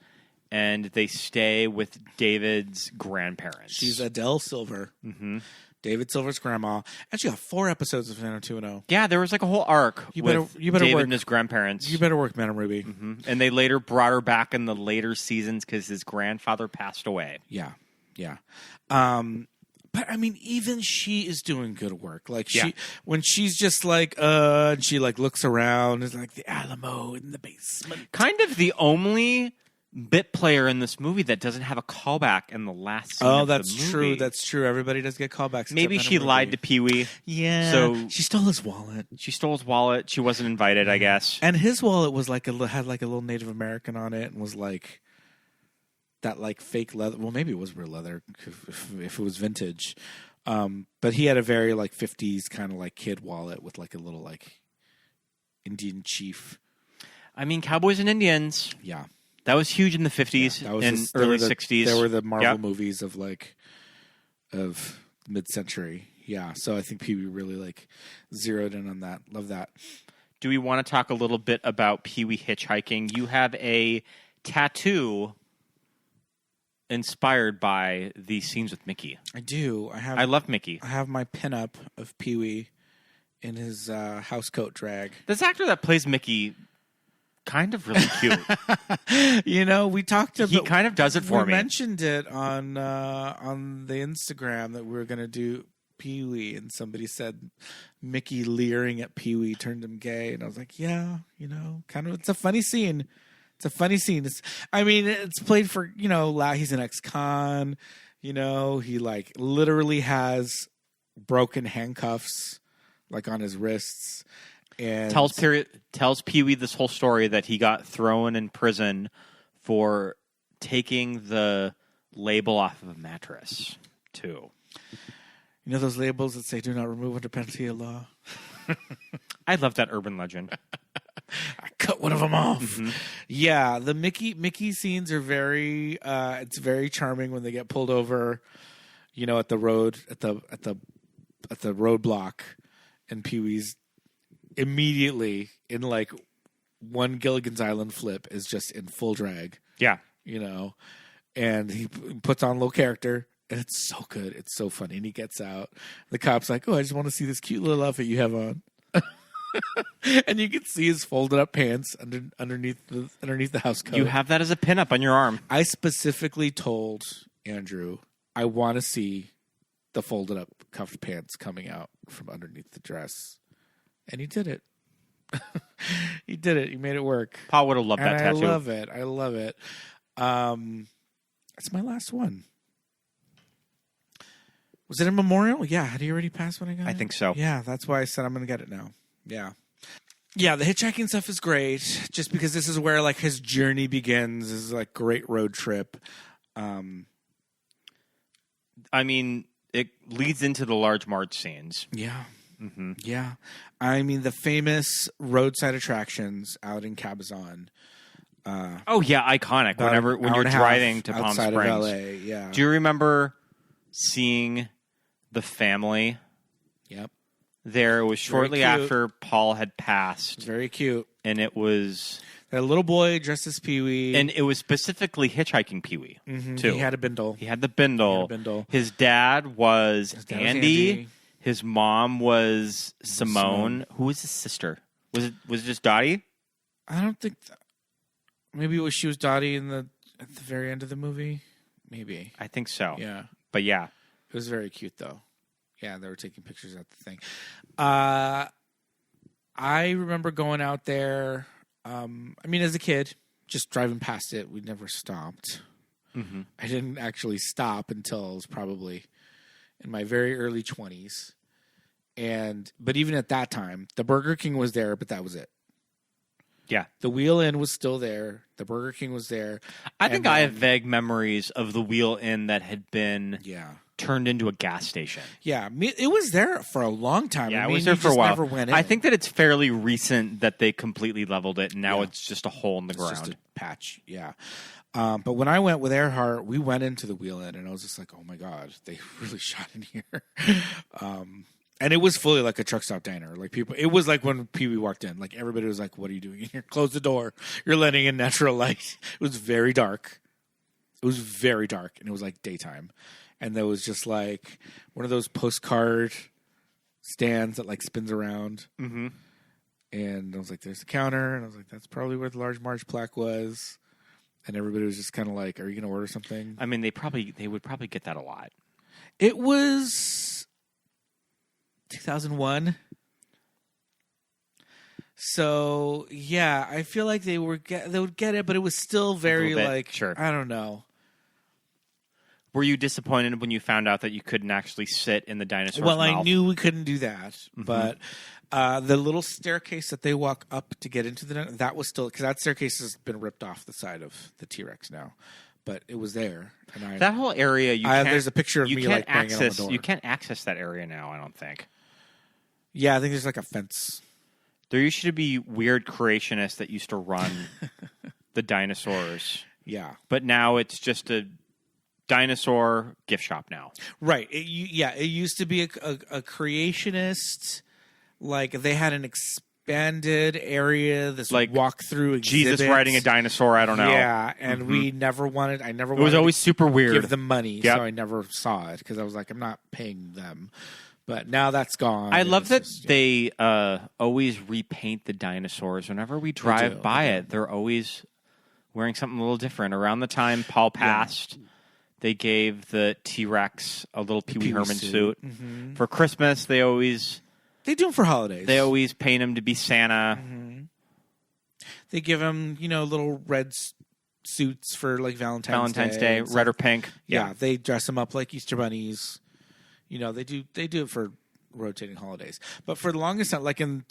and they stay with David's grandparents. She's Adele Silver. Mm-hmm. David Silver's grandma. Actually, got 4 episodes of 90210. Yeah, there was like a whole arc with David and his grandparents. You better work, Madame Ruby. Mm-hmm. And they later brought her back in the later seasons because his grandfather passed away. Yeah. But I mean, even she is doing good work. Like when she's just like, and she like looks around, it's like the Alamo in the basement. Kind of the only bit player in this movie that doesn't have a callback in the last scene of the movie. That's true. Everybody does get callbacks. Maybe she lied to Pee-wee. Yeah. So she stole his wallet. She wasn't invited, I guess. And his wallet was like had like a little Native American on it and was like that like fake leather. Well, maybe it was real leather if it was vintage. But he had a very like 50s kind of like kid wallet with like a little like Indian chief. I mean, Cowboys and Indians. Yeah. That was huge in the 50s and early 60s. There were the Marvel movies of mid-century. Yeah, so I think Pee-wee really like zeroed in on that. Love that. Do we want to talk a little bit about Pee-wee hitchhiking? You have a tattoo inspired by these scenes with Mickey. I do. I love Mickey. I have my pinup of Pee-wee in his housecoat drag. This actor that plays Mickey, kind of really cute. We talked about. He kind of does it for me. We mentioned it on the Instagram that we were going to do Pee-wee, and somebody said Mickey leering at Pee-wee turned him gay, and I was like, yeah, kind of. It's a funny scene. It's played for he's an ex-con. He like literally has broken handcuffs like on his wrists. And tells Pee-wee this whole story that he got thrown in prison for taking the label off of a mattress, too. Those labels that say "Do not remove under penalty of law." I love that urban legend. I cut one of them off. Mm-hmm. Yeah, the Mickey scenes are very. It's very charming when they get pulled over, at the road at the roadblock, and Pee-wee's immediately in like one Gilligan's Island flip is just in full drag. Yeah. And he puts on a little character and it's so good. It's so funny. And he gets out. The cop's like, oh, I just want to see this cute little outfit you have on. And you can see his folded up pants underneath the house coat. You have that as a pinup on your arm. I specifically told Andrew, I want to see the folded up cuffed pants coming out from underneath the dress. And he did it. He did it. He made it work. Paul would have loved that tattoo. I love it. It's my last one. Was it a memorial? Yeah. Had he already passed when I got it? I think so. Yeah, that's why I said I'm going to get it now. Yeah. Yeah, the hitchhiking stuff is great just because this is where like his journey begins. This is like great road trip. It leads into the large march scenes. Yeah. Mm-hmm. Yeah. The famous roadside attractions out in Cabazon. Iconic. When you're driving to Palm Springs. Outside of LA, yeah. Do you remember seeing the family? Yep. There it was shortly after Paul had passed. Very cute. And it was a little boy dressed as Pee-wee. And it was specifically hitchhiking Pee-wee, too. He had a bindle. His dad was Andy. His mom was Simone. Who was his sister? Was it just Dottie? I don't think... Maybe she was Dottie at the very end of the movie. Maybe. I think so. Yeah. But yeah. It was very cute, though. Yeah, they were taking pictures at the thing. I remember going out there, as a kid, just driving past it. We never stopped. Mm-hmm. I didn't actually stop until I was probably in my very early 20s. But even at that time, the Burger King was there, but that was it. Yeah. The Wheel Inn was still there. The Burger King was there. I think I have vague memories of the Wheel Inn that had been turned into a gas station. Yeah, it was there for a long time. Yeah, I it mean, was there for a just while. Never went in. I think that it's fairly recent that they completely leveled it, and now it's just a hole in the ground. Just a patch, yeah. But when I went with Earhart, we went into the Wheel Inn, and I was just like, oh my God, they really shot in here. And it was fully like a truck stop diner. Like people, it was like when Pee Wee walked in. Like everybody was like, "What are you doing in here? Close the door. You're letting in natural light." It was very dark. It was very dark, and it was like daytime. And there was just like one of those postcard stands that like spins around. Mm-hmm. And I was like, "There's a counter," and I was like, "That's probably where the large March plaque was." And everybody was just kind of like, "Are you going to order something?" I mean, they would probably get that a lot. It was 2001. So yeah, I feel like they would get it, but it was still very like sure. I don't know. Were you disappointed when you found out that you couldn't actually sit in the dinosaur's Well, mouth? I knew we couldn't do that, but the little staircase that they walk up to get into that was still, because that staircase has been ripped off the side of the T-Rex now. But it was there, and that whole area. There's a picture of me like banging on the door. You can't access that area now. I don't think. Yeah, I think there's like a fence. There used to be weird creationists that used to run the dinosaurs. Yeah, but now it's just a dinosaur gift shop now. Right. It used to be a creationist. Like they had an expanded area, this like walk-through exhibit. Jesus riding a dinosaur, I don't know. Yeah, and we never wanted, it was always super weird. Give them money, so I never saw it because I was like, I'm not paying them. But now that's gone. I love that they always repaint the dinosaurs. Whenever we drive by it, they're always wearing something a little different. Around the time Paul passed, they gave the T-Rex a little Pee Wee Herman suit. Mm-hmm. For Christmas, they do them for holidays. They always paint him to be Santa. Mm-hmm. They give him, little red suits for like Valentine's Day, red or pink. Yeah, they dress them up like Easter bunnies. They do it for rotating holidays. But for the longest time, like in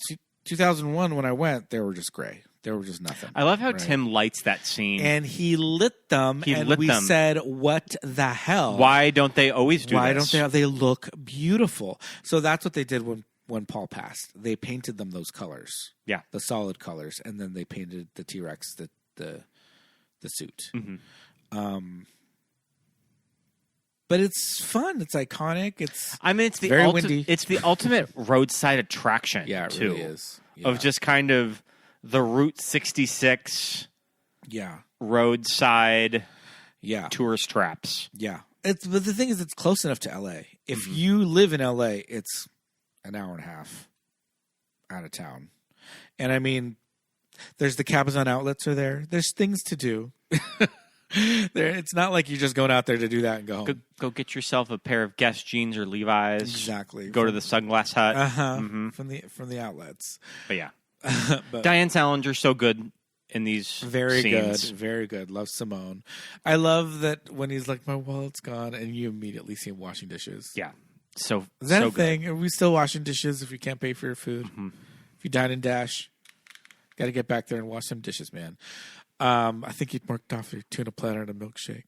2001 when I went, they were just gray. They were just nothing. I love how Tim lights that scene. And he lit them, we said, what the hell? Why don't they always do this? Why don't they look beautiful? So that's what they did when Paul passed. They painted them those colors. Yeah. The solid colors. And then they painted the T-Rex, the suit. Mm-hmm. But it's fun. It's iconic. It's the very windy. It's the ultimate roadside attraction. Yeah, it too, really is. Yeah. Of just kind of the Route 66. Yeah. Roadside. Yeah. Tourist traps. Yeah. But the thing is, it's close enough to LA. If you live in LA, it's an hour and a half out of town. And I mean, there's the Cabazon outlets are there. There's things to do. It's not like you're just going out there to do that and go home. Go get yourself a pair of Guess jeans or Levi's. Exactly. Go to the Sunglass Hut. From the outlets. But yeah. Diane Salinger's so good in these scenes. Very good. Love Simone. I love that when he's like, my wallet's gone, and you immediately see him washing dishes. Yeah. So is that so a thing? Are we still washing dishes if you can't pay for your food? Mm-hmm. If you dine and dash, got to get back there and wash some dishes, man. I think you'd marked off your tuna platter and a milkshake.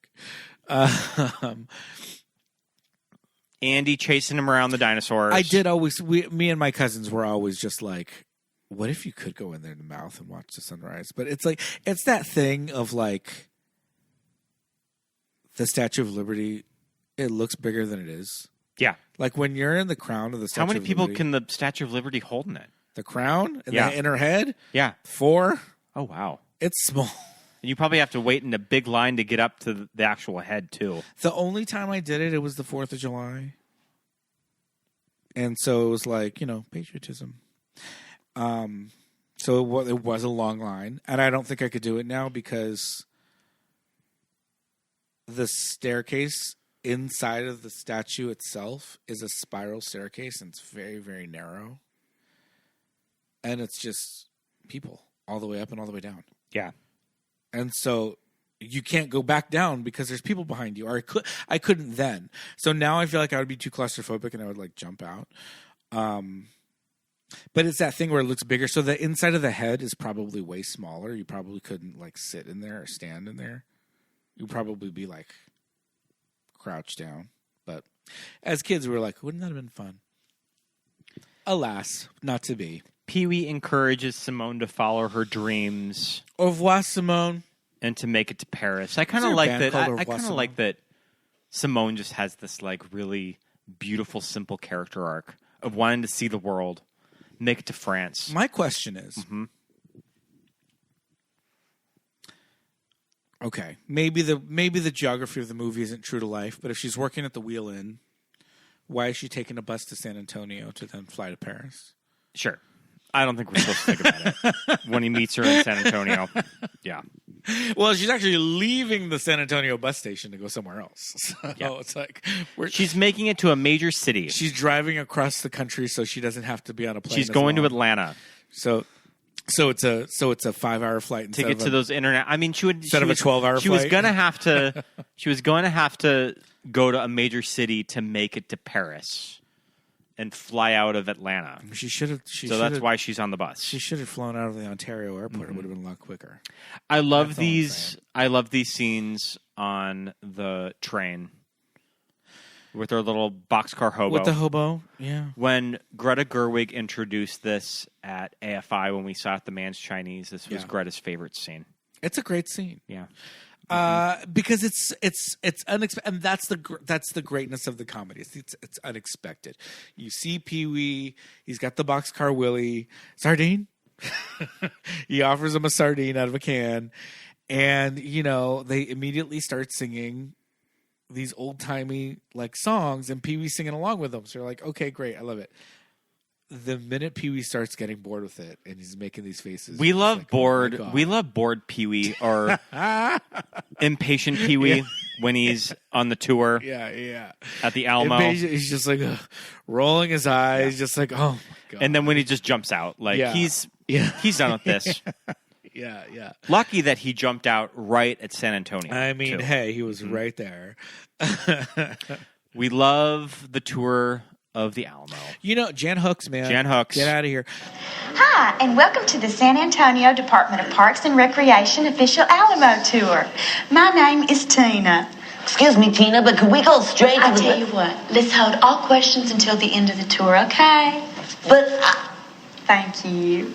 Andy chasing him around the dinosaurs. I did always. Me and my cousins were always just like, what if you could go in there in the mouth and watch the sunrise? But it's like, it's that thing of like the Statue of Liberty. It looks bigger than it is. Yeah. Like when you're in the crown of the Statue of Liberty. How many people can the Statue of Liberty hold in it? The crown? In her head? Yeah. 4? Oh, wow. It's small. And you probably have to wait in a big line to get up to the actual head, too. The only time I did it was the 4th of July. And so it was like, patriotism. So it was a long line. And I don't think I could do it now because the staircase inside of the statue itself is a spiral staircase, and it's very, very narrow. And it's just people all the way up and all the way down. Yeah. And so you can't go back down because there's people behind you. Or I couldn't then. So now I feel like I would be too claustrophobic and I would like jump out. But it's that thing where it looks bigger. So the inside of the head is probably way smaller. You probably couldn't like sit in there or stand in there. You'd probably be like crouched down. But as kids, we were like, wouldn't that have been fun? Alas, not to be. Pee-wee encourages Simone to follow her dreams. Au revoir, Simone. And to make it to Paris. I kind of like that. I kind of like that Simone just has this like really beautiful, simple character arc of wanting to see the world, make it to France. My question is, okay, maybe the geography of the movie isn't true to life, but if she's working at the Wheel Inn, why is she taking a bus to San Antonio to then fly to Paris? Sure. I don't think we're supposed to think about it. When he meets her in San Antonio. Yeah. Well, she's actually leaving the San Antonio bus station to go somewhere else. So it's like she's making it to a major city. She's driving across the country so she doesn't have to be on a plane. She's going to Atlanta. So it's a 5-hour flight to get to those internet. I mean, instead of a 12-hour flight. She was gonna have to. She was going to have to go to a major city to make it to Paris. And fly out of Atlanta. She should have. So that's why she's on the bus. She should have flown out of the Ontario airport. It would have been a lot quicker. I love these. I love these scenes on the train with her little boxcar hobo. With the hobo, yeah. When Greta Gerwig introduced this at AFI when we saw it at the Man's Chinese, this was Greta's favorite scene. It's a great scene. Yeah. Because it's unexpected, and that's the greatness of the comedy. It's unexpected. You see Pee-wee, he's got the boxcar Willie sardine. He offers him a sardine out of a can, and they immediately start singing these old timey like songs, and Pee-wee's singing along with them. So you're like, okay, great, I love it. The minute Pee-wee starts getting bored with it and he's making these faces, we love bored. We love bored Pee-wee or impatient Pee-wee when he's on the tour. Yeah. At the Alamo, he's just like rolling his eyes, just like, oh my god. And then when he just jumps out, like he's done with this. Yeah. Lucky that he jumped out right at San Antonio. I mean, hey, he was right there. We love the tour of the Alamo. Jan Hooks, man. Jan Hooks. Get out of here. Hi, and welcome to the San Antonio Department of Parks and Recreation official Alamo tour. My name is Tina. Excuse me, Tina, but could we go straight to I tell you what, let's hold all questions until the end of the tour, okay? But thank you.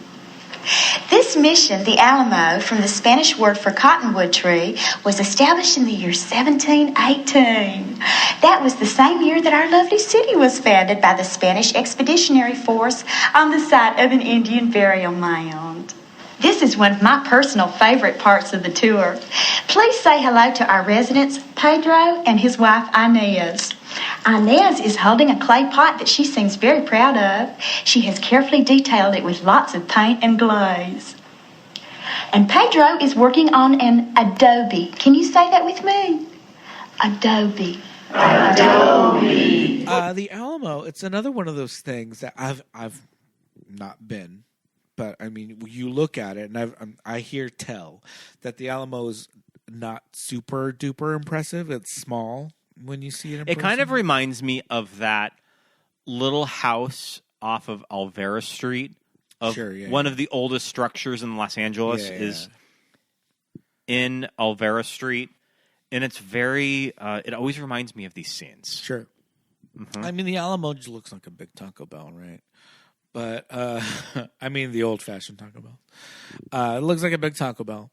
This mission, the Alamo, from the Spanish word for cottonwood tree, was established in the year 1718. That was the same year that our lovely city was founded by the Spanish Expeditionary Force on the site of an Indian burial mound. This is one of my personal favorite parts of the tour. Please say hello to our residents, Pedro and his wife, Inez. Inez is holding a clay pot that she seems very proud of. She has carefully detailed it with lots of paint and glaze. And Pedro is working on an adobe. Can you say that with me? Adobe. Adobe. The Alamo, it's another one of those things that I've not been. But, I mean, you look at it, and I hear tell that the Alamo is not super duper impressive. It's small when you see it in person. It kind of reminds me of that little house off of Alvera Street. One of the oldest structures in Los Angeles is in Alvera Street. And it's very, it always reminds me of these scenes. Sure. Mm-hmm. I mean, the Alamo just looks like a big Taco Bell, right? But, I mean, the old-fashioned Taco Bell. It looks like a big Taco Bell.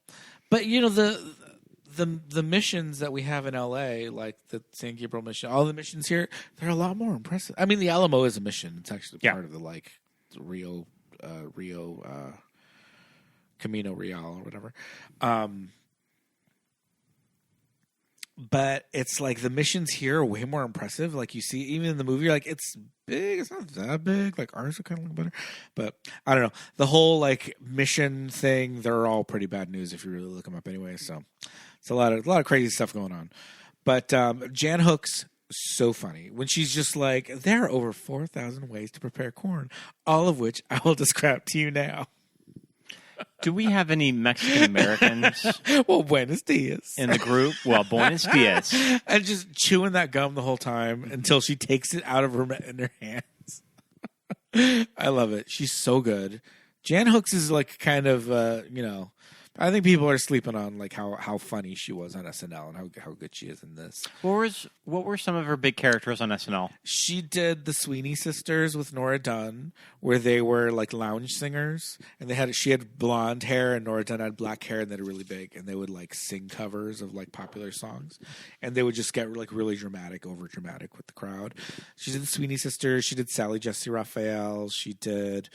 But, the missions that we have in L.A., like the San Gabriel mission, all the missions here, they're a lot more impressive. I mean, the Alamo is a mission. It's actually part of the Rio Camino Real or whatever. But it's like the missions here are way more impressive. Like you see, even in the movie, you're like, it's big. It's not that big. Like ours are kind of look better. But I don't know. The whole like mission thing, they're all pretty bad news if you really look them up anyway. So it's a lot of crazy stuff going on. But Jan Hooks, so funny when she's just like, there are over 4,000 ways to prepare corn, all of which I will describe to you now. Do we have any Mexican Americans? Well, buenos dias. In the group? Well, buenos dias. And just chewing that gum the whole time until she takes it out of in her hands. I love it. She's so good. Jan Hooks is like kind of, I think people are sleeping on like how funny she was on SNL and how good she is in this. What were some of her big characters on SNL? She did the Sweeney Sisters with Nora Dunn, where they were like lounge singers, and she had blonde hair and Nora Dunn had black hair, and they were really big, and they would like sing covers of like popular songs, and they would just get like really over dramatic with the crowd. She did the Sweeney Sisters. She did Sally Jesse Raphael. She did.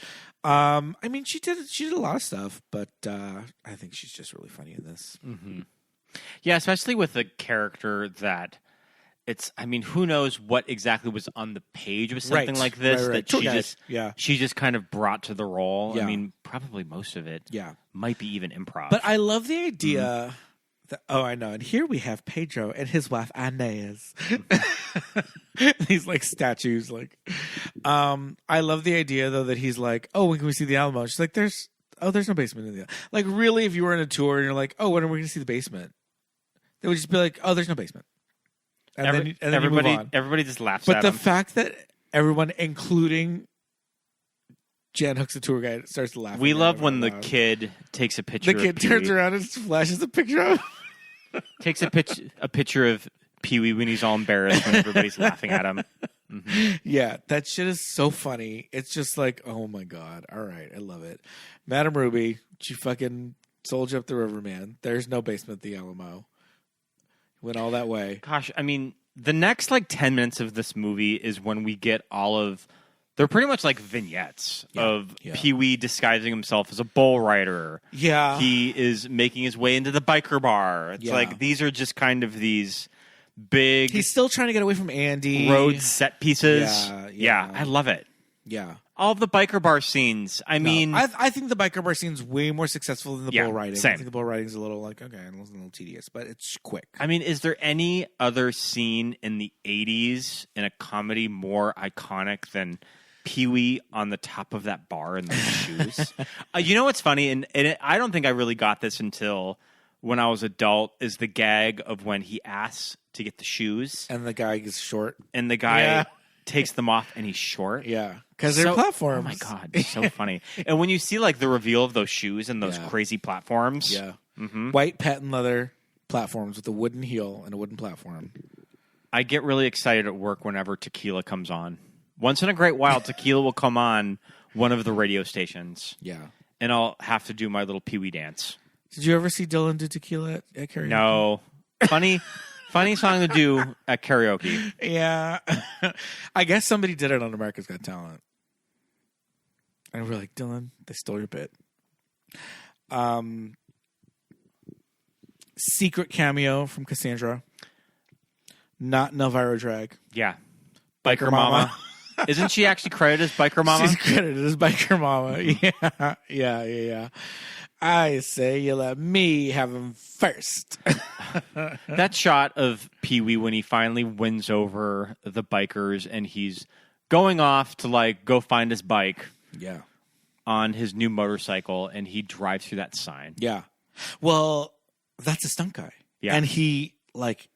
She did a lot of stuff, but I think she's just really funny in this. Mm-hmm. Yeah, especially with a character that who knows what exactly was on the page with something like this that she just kind of brought to the role. Yeah. I mean, probably most of it might be even improv. But I love the idea that, I know. And here we have Pedro and his wife Inez. These like statues, like I love the idea though that he's like, oh, when can we see the Alamo? She's like, there's no basement in the like. Really, if you were in a tour and you're like, oh, when are we going to see the basement? They would just be like, oh, there's no basement, and then everybody you move on. Everybody just laughs. But at the him. fact that everyone, including Jan Hooks, the tour guide, starts to laugh. We love when the kid takes a picture. The kid turns around and flashes a picture of. Takes a picture of Pee-wee when he's all embarrassed when everybody's laughing at him. Mm-hmm. Yeah, that shit is so funny. It's just like, oh my God. All right, I love it. Madame Ruby, she fucking sold you up the river, man. There's no basement at the Alamo. Went all that way. Gosh, I mean, the next like 10 minutes of this movie is when we get all of... They're pretty much like vignettes of Pee-wee disguising himself as a bull rider. Yeah. He is making his way into the biker bar. It's like these are just kind of these big... He's still trying to get away from Andy. Road set pieces. Yeah. I love it. Yeah. All of the biker bar scenes. I mean... I think the biker bar scene's way more successful than the bull riding. Same. I think the bull riding's a little like, okay, a little tedious, but it's quick. I mean, is there any other scene in the 80s in a comedy more iconic than... Pee-wee on the top of that bar in those shoes. You know what's funny? And I don't think I really got this until when I was adult, is the gag of when he asks to get the shoes. And the guy is short. And the guy takes them off and he's short. Yeah. Because they're platforms. Oh my God. It's so funny. And when you see like the reveal of those shoes and those crazy platforms. Yeah. Mm-hmm. White patent leather platforms with a wooden heel and a wooden platform. I get really excited at work whenever Tequila comes on. Once in a great while, Tequila will come on one of the radio stations. Yeah. And I'll have to do my little Pee-wee dance. Did you ever see Dylan do Tequila at karaoke? No. Funny song to do at karaoke. Yeah. I guess somebody did it on America's Got Talent. And we're like, Dylan, they stole your bit. Secret cameo from Cassandra. Not in Elvira Drag. Yeah. Biker Mama. Isn't she actually credited as Biker Mama? She's credited as Biker Mama. Yeah. I say you let me have him first. That shot of Pee-wee when he finally wins over the bikers and he's going off to like go find his bike. Yeah. On his new motorcycle and he drives through that sign. Yeah. Well, that's a stunt guy. Yeah. And he like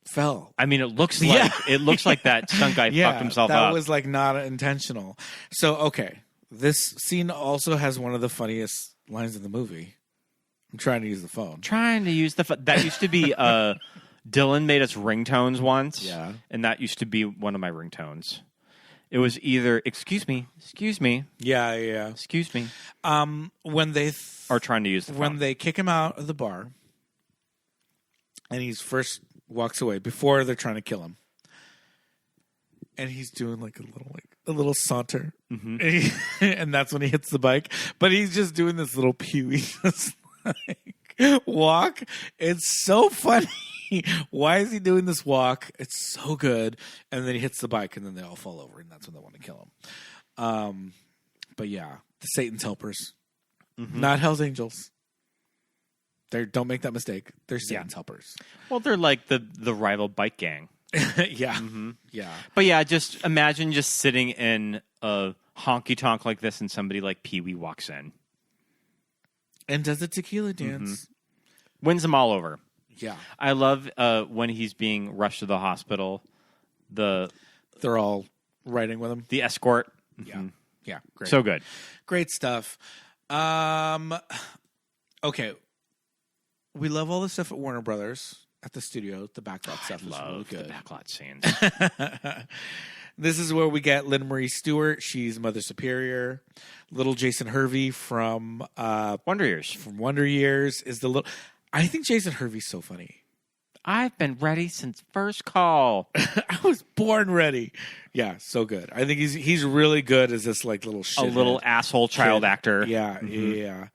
fell. I mean, it looks like that stunt guy fucked himself up. That was like not intentional. So, okay. This scene also has one of the funniest lines in the movie. I'm trying to use the phone. That used to be Dylan made us ringtones once. Yeah. And that used to be one of my ringtones. It was either excuse me. Yeah. Excuse me. When they are trying to use the phone. When they kick him out of the bar and he's first walks away before they're trying to kill him. And he's doing like a little saunter. Mm-hmm. And that's when he hits the bike. But he's just doing this little Pee-wee walk. It's so funny. Why is he doing this walk? It's so good. And then he hits the bike and then they all fall over and that's when they want to kill him. But yeah, the Satan's helpers. Mm-hmm. Not Hell's Angels. Don't make that mistake. They're Satan's helpers. Well, they're like the rival bike gang. Yeah. Mm-hmm. Yeah. But yeah, just imagine just sitting in a honky tonk like this and somebody like Pee-wee walks in. And does a tequila dance. Mm-hmm. Wins them all over. Yeah. I love when he's being rushed to the hospital. They're all writing with him. The escort. Yeah. Yeah. Great. So good. Great stuff. Okay. We love all the stuff at Warner Brothers at the studio. The backlot stuff is really good. The backlot scenes. This is where we get Lynn Marie Stewart. She's Mother Superior. Little Jason Hervey from Wonder Years. From Wonder Years is the little. I think Jason Hervey's so funny. I've been ready since first call. I was born ready. Yeah, so good. I think he's really good as this like little a little asshole child actor. Yeah, yeah.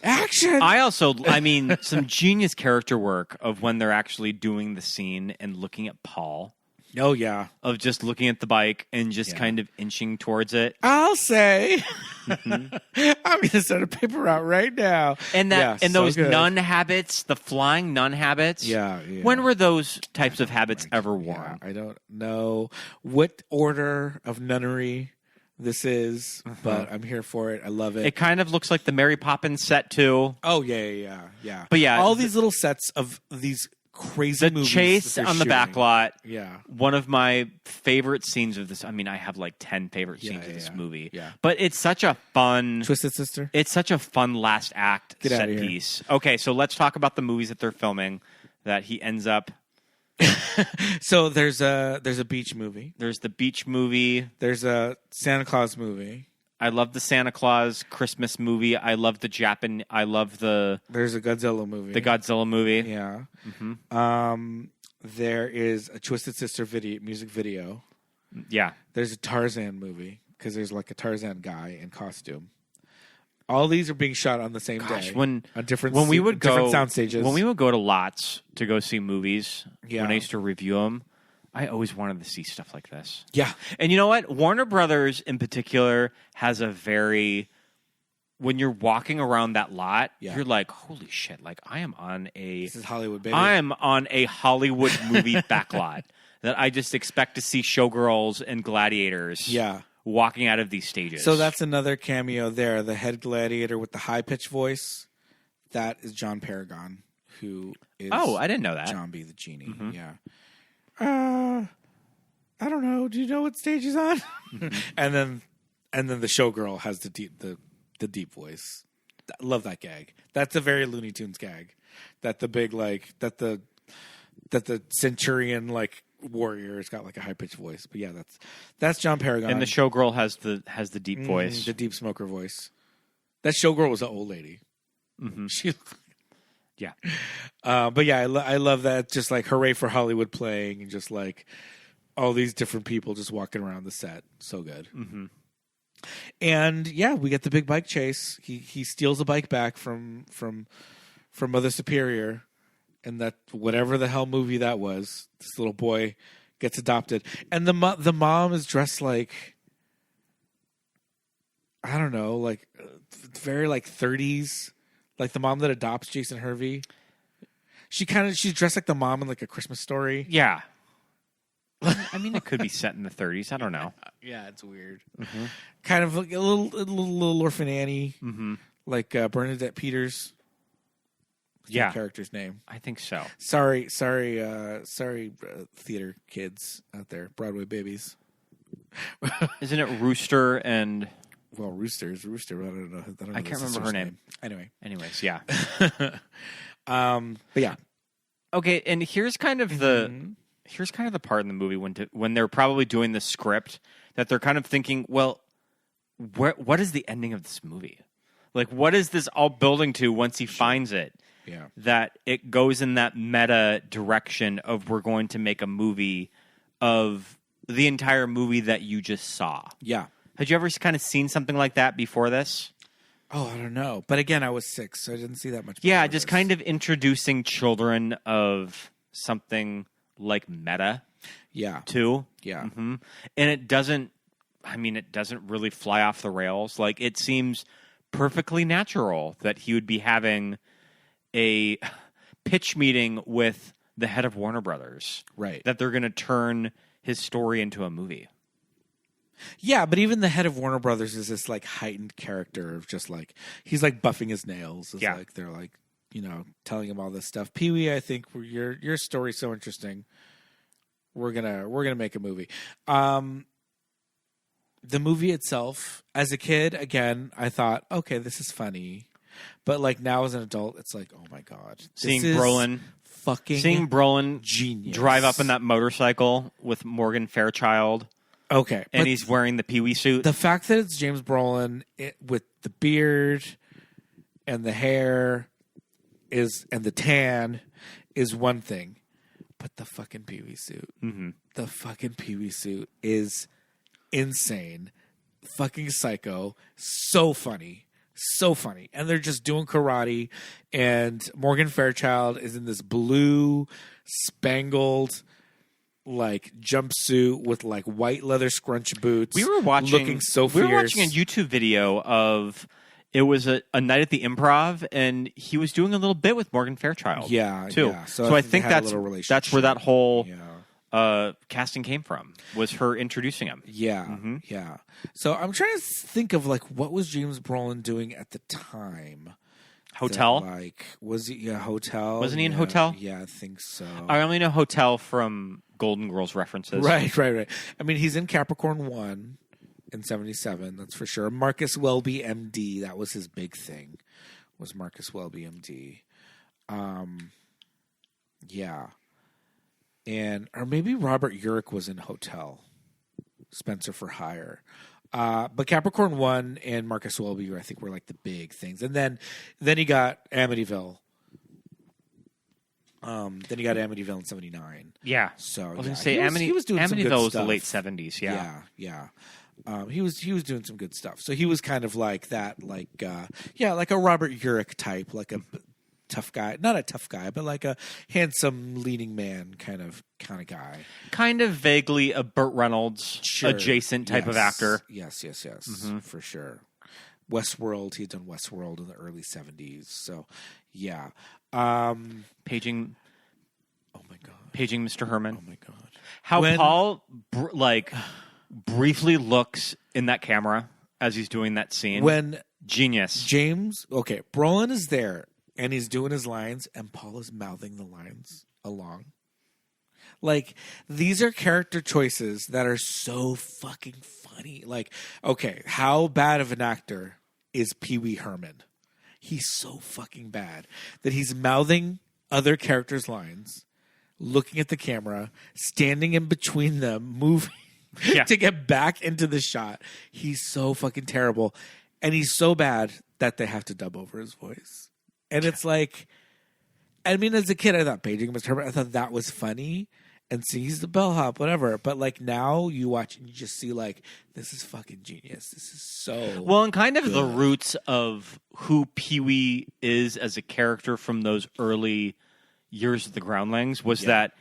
Action. I mean, some genius character work of when they're actually doing the scene and looking at Paul. Oh yeah, of just looking at the bike and just kind of inching towards it. I'll say, I'm going to send a paper out right now. And those nun habits, the flying nun habits. Yeah. When were those types of habits ever worn? I don't know what order of nunnery this is, but I'm here for it. I love it. It kind of looks like the Mary Poppins set too. Oh yeah. But yeah, all these little sets of these crazy movies. The chase on the back lot. Yeah. One of my favorite scenes of this. I mean, I have like 10 favorite scenes of this movie. Yeah. But it's such a fun Twisted Sister. It's such a fun last act set here. piece. Okay, so let's talk about the movies that they're filming that he ends up. So there's a beach movie. There's the beach movie. There's a Santa Claus movie. I love the Santa Claus Christmas movie. I love the There's a Godzilla movie. The Godzilla movie. Yeah. There is a Twisted Sister music video. Yeah. There's a Tarzan movie because there's like a Tarzan guy in costume. All these are being shot on the same day. When different sound stages. When we would go to lots to go see movies, Yeah. when I used to review them, I always wanted to see stuff like this. Yeah. And you know what? Warner Brothers in particular has a very, when you're walking around that lot, you're like, holy shit, like This is Hollywood, baby. I am on a Hollywood movie backlot that I just expect to see showgirls and gladiators walking out of these stages. So that's another cameo there. The head gladiator with the high-pitched voice, that is John Paragon, who is I didn't know that. John B. the Genie. Yeah. I don't know. Do you know what stage he's on? and then the showgirl has the deep voice. I love that gag. That's a very Looney Tunes gag. That the big that the centurion warrior has got like a high pitched voice. But yeah, that's John Paragon. And the showgirl has the deep voice, the deep smoker voice. That showgirl was an old lady. She. Yeah. But yeah, I love that. Just like hooray for Hollywood playing and just like all these different people just walking around the set. So good. And yeah, we get the big bike chase. He steals a bike back from Mother Superior, and that whatever the hell movie that was, this little boy gets adopted. And the mom is dressed like, I don't know, like very like 30s. Like the mom that adopts Jason Hervey. She's dressed like the mom in like A Christmas Story. Yeah. I mean, it could be set in the 30s. I don't know. Yeah, it's weird. Kind of like a little Orphan Annie. Like Bernadette Peters. Yeah. The character's name. I think so. Sorry, theater kids out there. Broadway babies. Isn't it Rooster and... Well, Rooster. I don't know. I can't remember her name. Anyways, yeah. But yeah. Okay, and here's kind of the part in the movie when they're probably doing the script that they're kind of thinking, well, what is the ending of this movie? Like, what is this all building to once he finds it? Yeah. That it goes in that meta direction of we're going to make a movie of the entire movie that you just saw. Yeah. Had you ever kind of seen something like that before this? Oh, I don't know. But again, I was 6, so I didn't see that much. Yeah, just kind of introducing children of something like meta. Yeah. Too. Yeah. And it doesn't really fly off the rails. Like, it seems perfectly natural that he would be having a pitch meeting with the head of Warner Brothers. Right. That they're going to turn his story into a movie. Yeah, but even the head of Warner Brothers is this like heightened character of just like he's like buffing his nails. It's like they're like, telling him all this stuff. Pee-wee, I think your story's so interesting. We're gonna make a movie. The movie itself, as a kid, again, I thought, okay, this is funny. But like now as an adult, it's like, oh my God. Seeing Brolin genius. drive up in that motorcycle with Morgan Fairchild. Okay. And he's wearing the Pee-wee suit. The fact that it's James Brolin with the beard and the hair and the tan is one thing. But the fucking Pee-wee suit. Mm-hmm. The fucking Pee-wee suit is insane. Fucking psycho. So funny. So funny. And they're just doing karate. And Morgan Fairchild is in this blue spangled like jumpsuit with like white leather scrunch boots. We were watching looking so fierce. We were watching a YouTube video of it was a night at the Improv, and he was doing a little bit with Morgan Fairchild. Yeah, too. Yeah. So I think that's where that whole casting came from, was her introducing him. Yeah, mm-hmm. Yeah. So I'm trying to think of like what was James Brolin doing at the time. Hotel? Was he Hotel? Wasn't he in Hotel? Yeah, I think so. I only know Hotel from Golden Girls references. Right. I mean, he's in Capricorn 1 in 1977, that's for sure. Marcus Welby, MD, that was his big thing, was Marcus Welby, MD. Yeah. Or maybe Robert Urich was in Hotel, Spencer for Hire. But Capricorn 1 and Marcus Welby, I think, were like the big things. And then he got Amityville. Then he got Amityville in 1979. Yeah. So I was going to say, he was doing Amityville was the late 1970s. Yeah. He was doing some good stuff. So he was kind of like that, like a Robert Urich type, like a tough guy, not a tough guy, but like a handsome leading man kind of guy. Kind of vaguely a Burt Reynolds adjacent type of actor. Yes, mm-hmm. For sure. Westworld, he'd done Westworld in the early 1970s. So, yeah. Paging. Oh my God. Paging Mr. Herman. Oh my God. How Paul briefly looks in that camera as he's doing that scene. When genius. Brolin is there and he's doing his lines and Paul is mouthing the lines along. Like, these are character choices that are so fucking funny. Like, okay, how bad of an actor is Pee Wee Herman? He's so fucking bad that he's mouthing other characters' lines, looking at the camera, standing in between them, moving to get back into the shot. He's so fucking terrible. And he's so bad that they have to dub over his voice. And it's like, I mean, as a kid, I thought Paging Mr. Herman, I thought that was funny. And sees the bellhop, whatever. But like now you watch and you just see like, this is fucking genius. This is so well, and kind of the roots of who Pee Wee is as a character from those early years of the Groundlings was that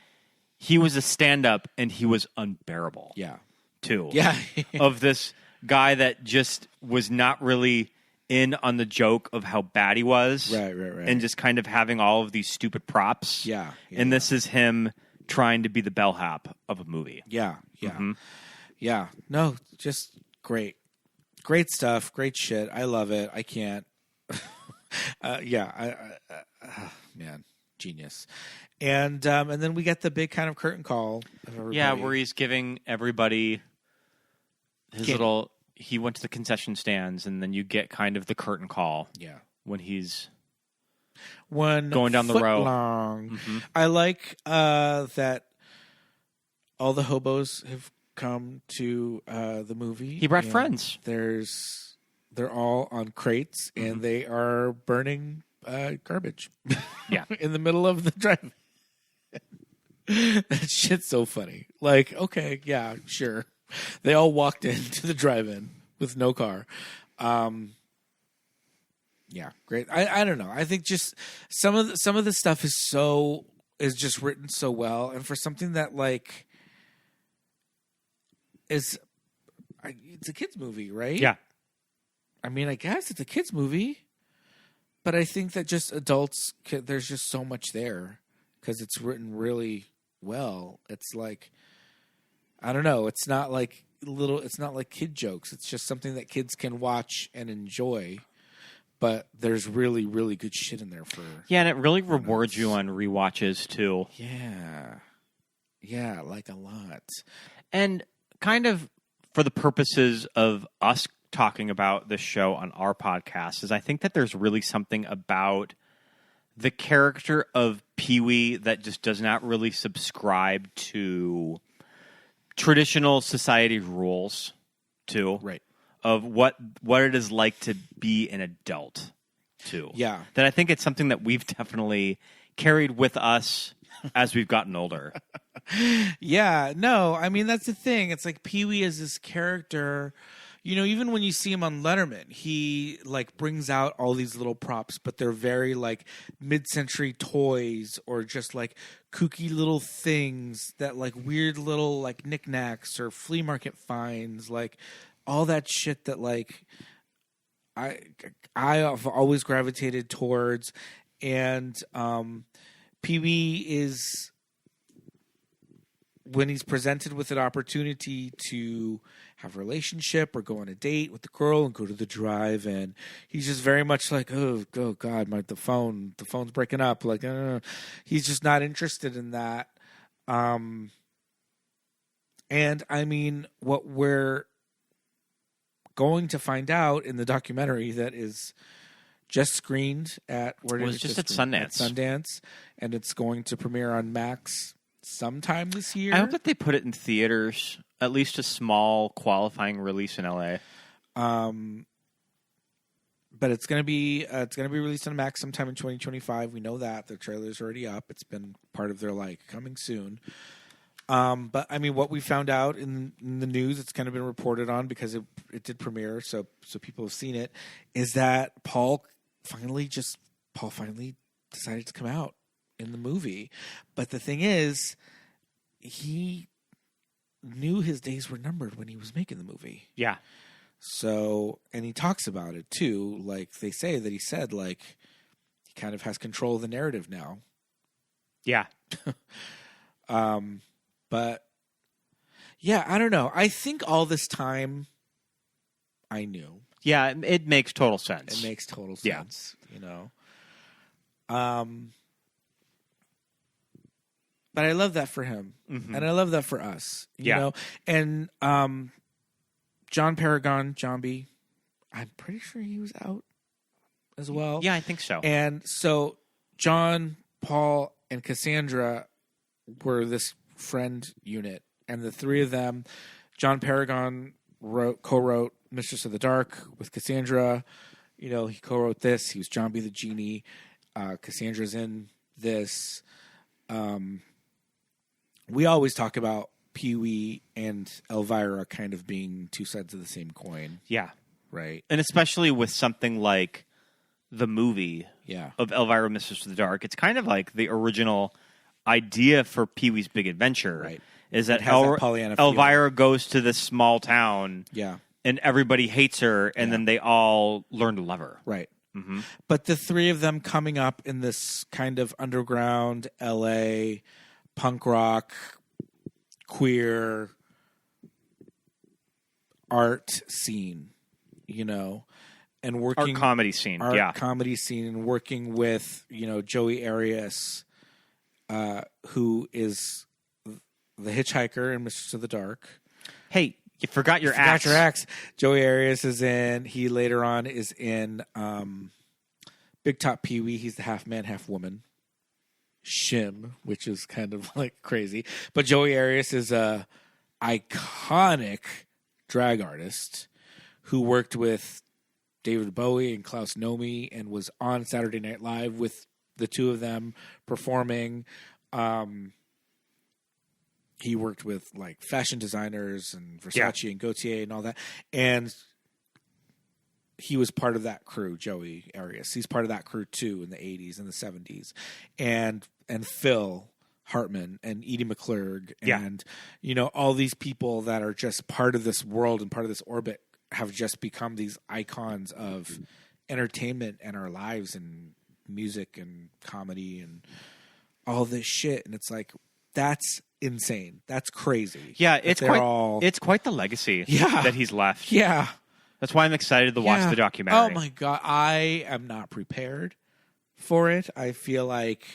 he was a stand-up and he was unbearable. Yeah. Too. Yeah. Of this guy that just was not really in on the joke of how bad he was. Right. And just kind of having all of these stupid props. Yeah. And this is him trying to be the bellhop of a movie. Yeah. Mm-hmm. Yeah. No, just great. Great stuff. Great shit. I love it. I can't. Man, genius. And then we get the big kind of curtain call of everybody. Yeah, where he's giving everybody his little... He went to the concession stands, and then you get kind of the curtain call. Yeah. When he's... going down the row. Long. Mm-hmm. I like that all the hobos have come to the movie. He brought friends. They're all on crates and they are burning garbage. Yeah, in the middle of the drive. That shit's so funny. Like, okay, yeah, sure. They all walked into the drive-in with no car. Yeah, great. I don't know. I think just some of the stuff is just written so well, and for something that like it's a kids movie, right? Yeah. I mean, I guess it's a kids movie, but I think that just adults there's just so much there because it's written really well. It's like, I don't know. It's not like kid jokes. It's just something that kids can watch and enjoy. But there's really, really good shit in there for... Yeah, and it really rewards you on rewatches, too. Yeah. Yeah, like a lot. And kind of for the purposes of us talking about this show on our podcast, is I think that there's really something about the character of Pee-wee that just does not really subscribe to traditional society rules, too. Right. Of what it is like to be an adult, too. Yeah. That I think it's something that we've definitely carried with us as we've gotten older. Yeah, no, I mean, that's the thing. It's like Pee-wee is this character, you know, even when you see him on Letterman, he like brings out all these little props, but they're very like mid-century toys or just like kooky little things that like weird little like knickknacks or flea market finds, like all that shit that like I have always gravitated towards. And Pee-wee is, when he's presented with an opportunity to have a relationship or go on a date with the girl and go to the drive-in, he's just very much like, oh God, the phone's breaking up. Like, he's just not interested in that. And I mean, what we're going to find out in the documentary that is just screened at Sundance, and it's going to premiere on Max sometime this year. I hope that they put it in theaters, at least a small qualifying release in LA. But it's going to be released on Max sometime in 2025. We know that the trailer's already up. It's been part of their like coming soon. But I mean, what we found out in the news, it's kind of been reported on because it did premiere, so people have seen it, is that Paul finally decided to come out in the movie. But the thing is, he knew his days were numbered when he was making the movie. Yeah. So, and he talks about it too. Like they say that he said, like, he kind of has control of the narrative now. Yeah. But yeah, I don't know. I think all this time I knew. Yeah, it makes total sense. It makes total sense, you know. But I love that for him. Mm-hmm. And I love that for us, you know. And John Paragon, Jambi, I'm pretty sure he was out as well. Yeah, I think so. And so John, Paul, and Cassandra were this friend unit. And the three of them, John Paragon co-wrote Mistress of the Dark with Cassandra. You know, he co-wrote this. He was Jambi the Genie. Cassandra's in this. We always talk about Pee-wee and Elvira kind of being two sides of the same coin. Yeah. Right. And especially with something like the movie of Elvira Mistress of the Dark. It's kind of like the original idea for Pee-wee's Big Adventure. Right. Is that Elvira goes to this small town. Yeah. And everybody hates her, and then they all learn to love her. Right. Mm-hmm. But the three of them coming up in this kind of underground LA punk rock, queer art scene, you know, and working art comedy scene, and working with, you know, Joey Arias, who is the hitchhiker in Mistress of the Dark. Hey, you forgot your axe. Joey Arias is in. He later on is in Big Top Pee-wee. He's the half man, half woman. Shim, which is kind of like crazy. But Joey Arias is a iconic drag artist who worked with David Bowie and Klaus Nomi and was on Saturday Night Live with the two of them performing. He worked with like fashion designers and Versace and Gaultier and all that. And he was part of that crew, Joey Arias. He's part of that crew too in the 80s and the 70s. And Phil Hartman and Edie McClurg and, you know, all these people that are just part of this world and part of this orbit have just become these icons of entertainment and our lives and music and comedy and all this shit. And it's like, that's insane. That's crazy. Yeah, it's quite the legacy that he's left. Yeah. That's why I'm excited to watch the documentary. Oh my God. I am not prepared for it. I feel like,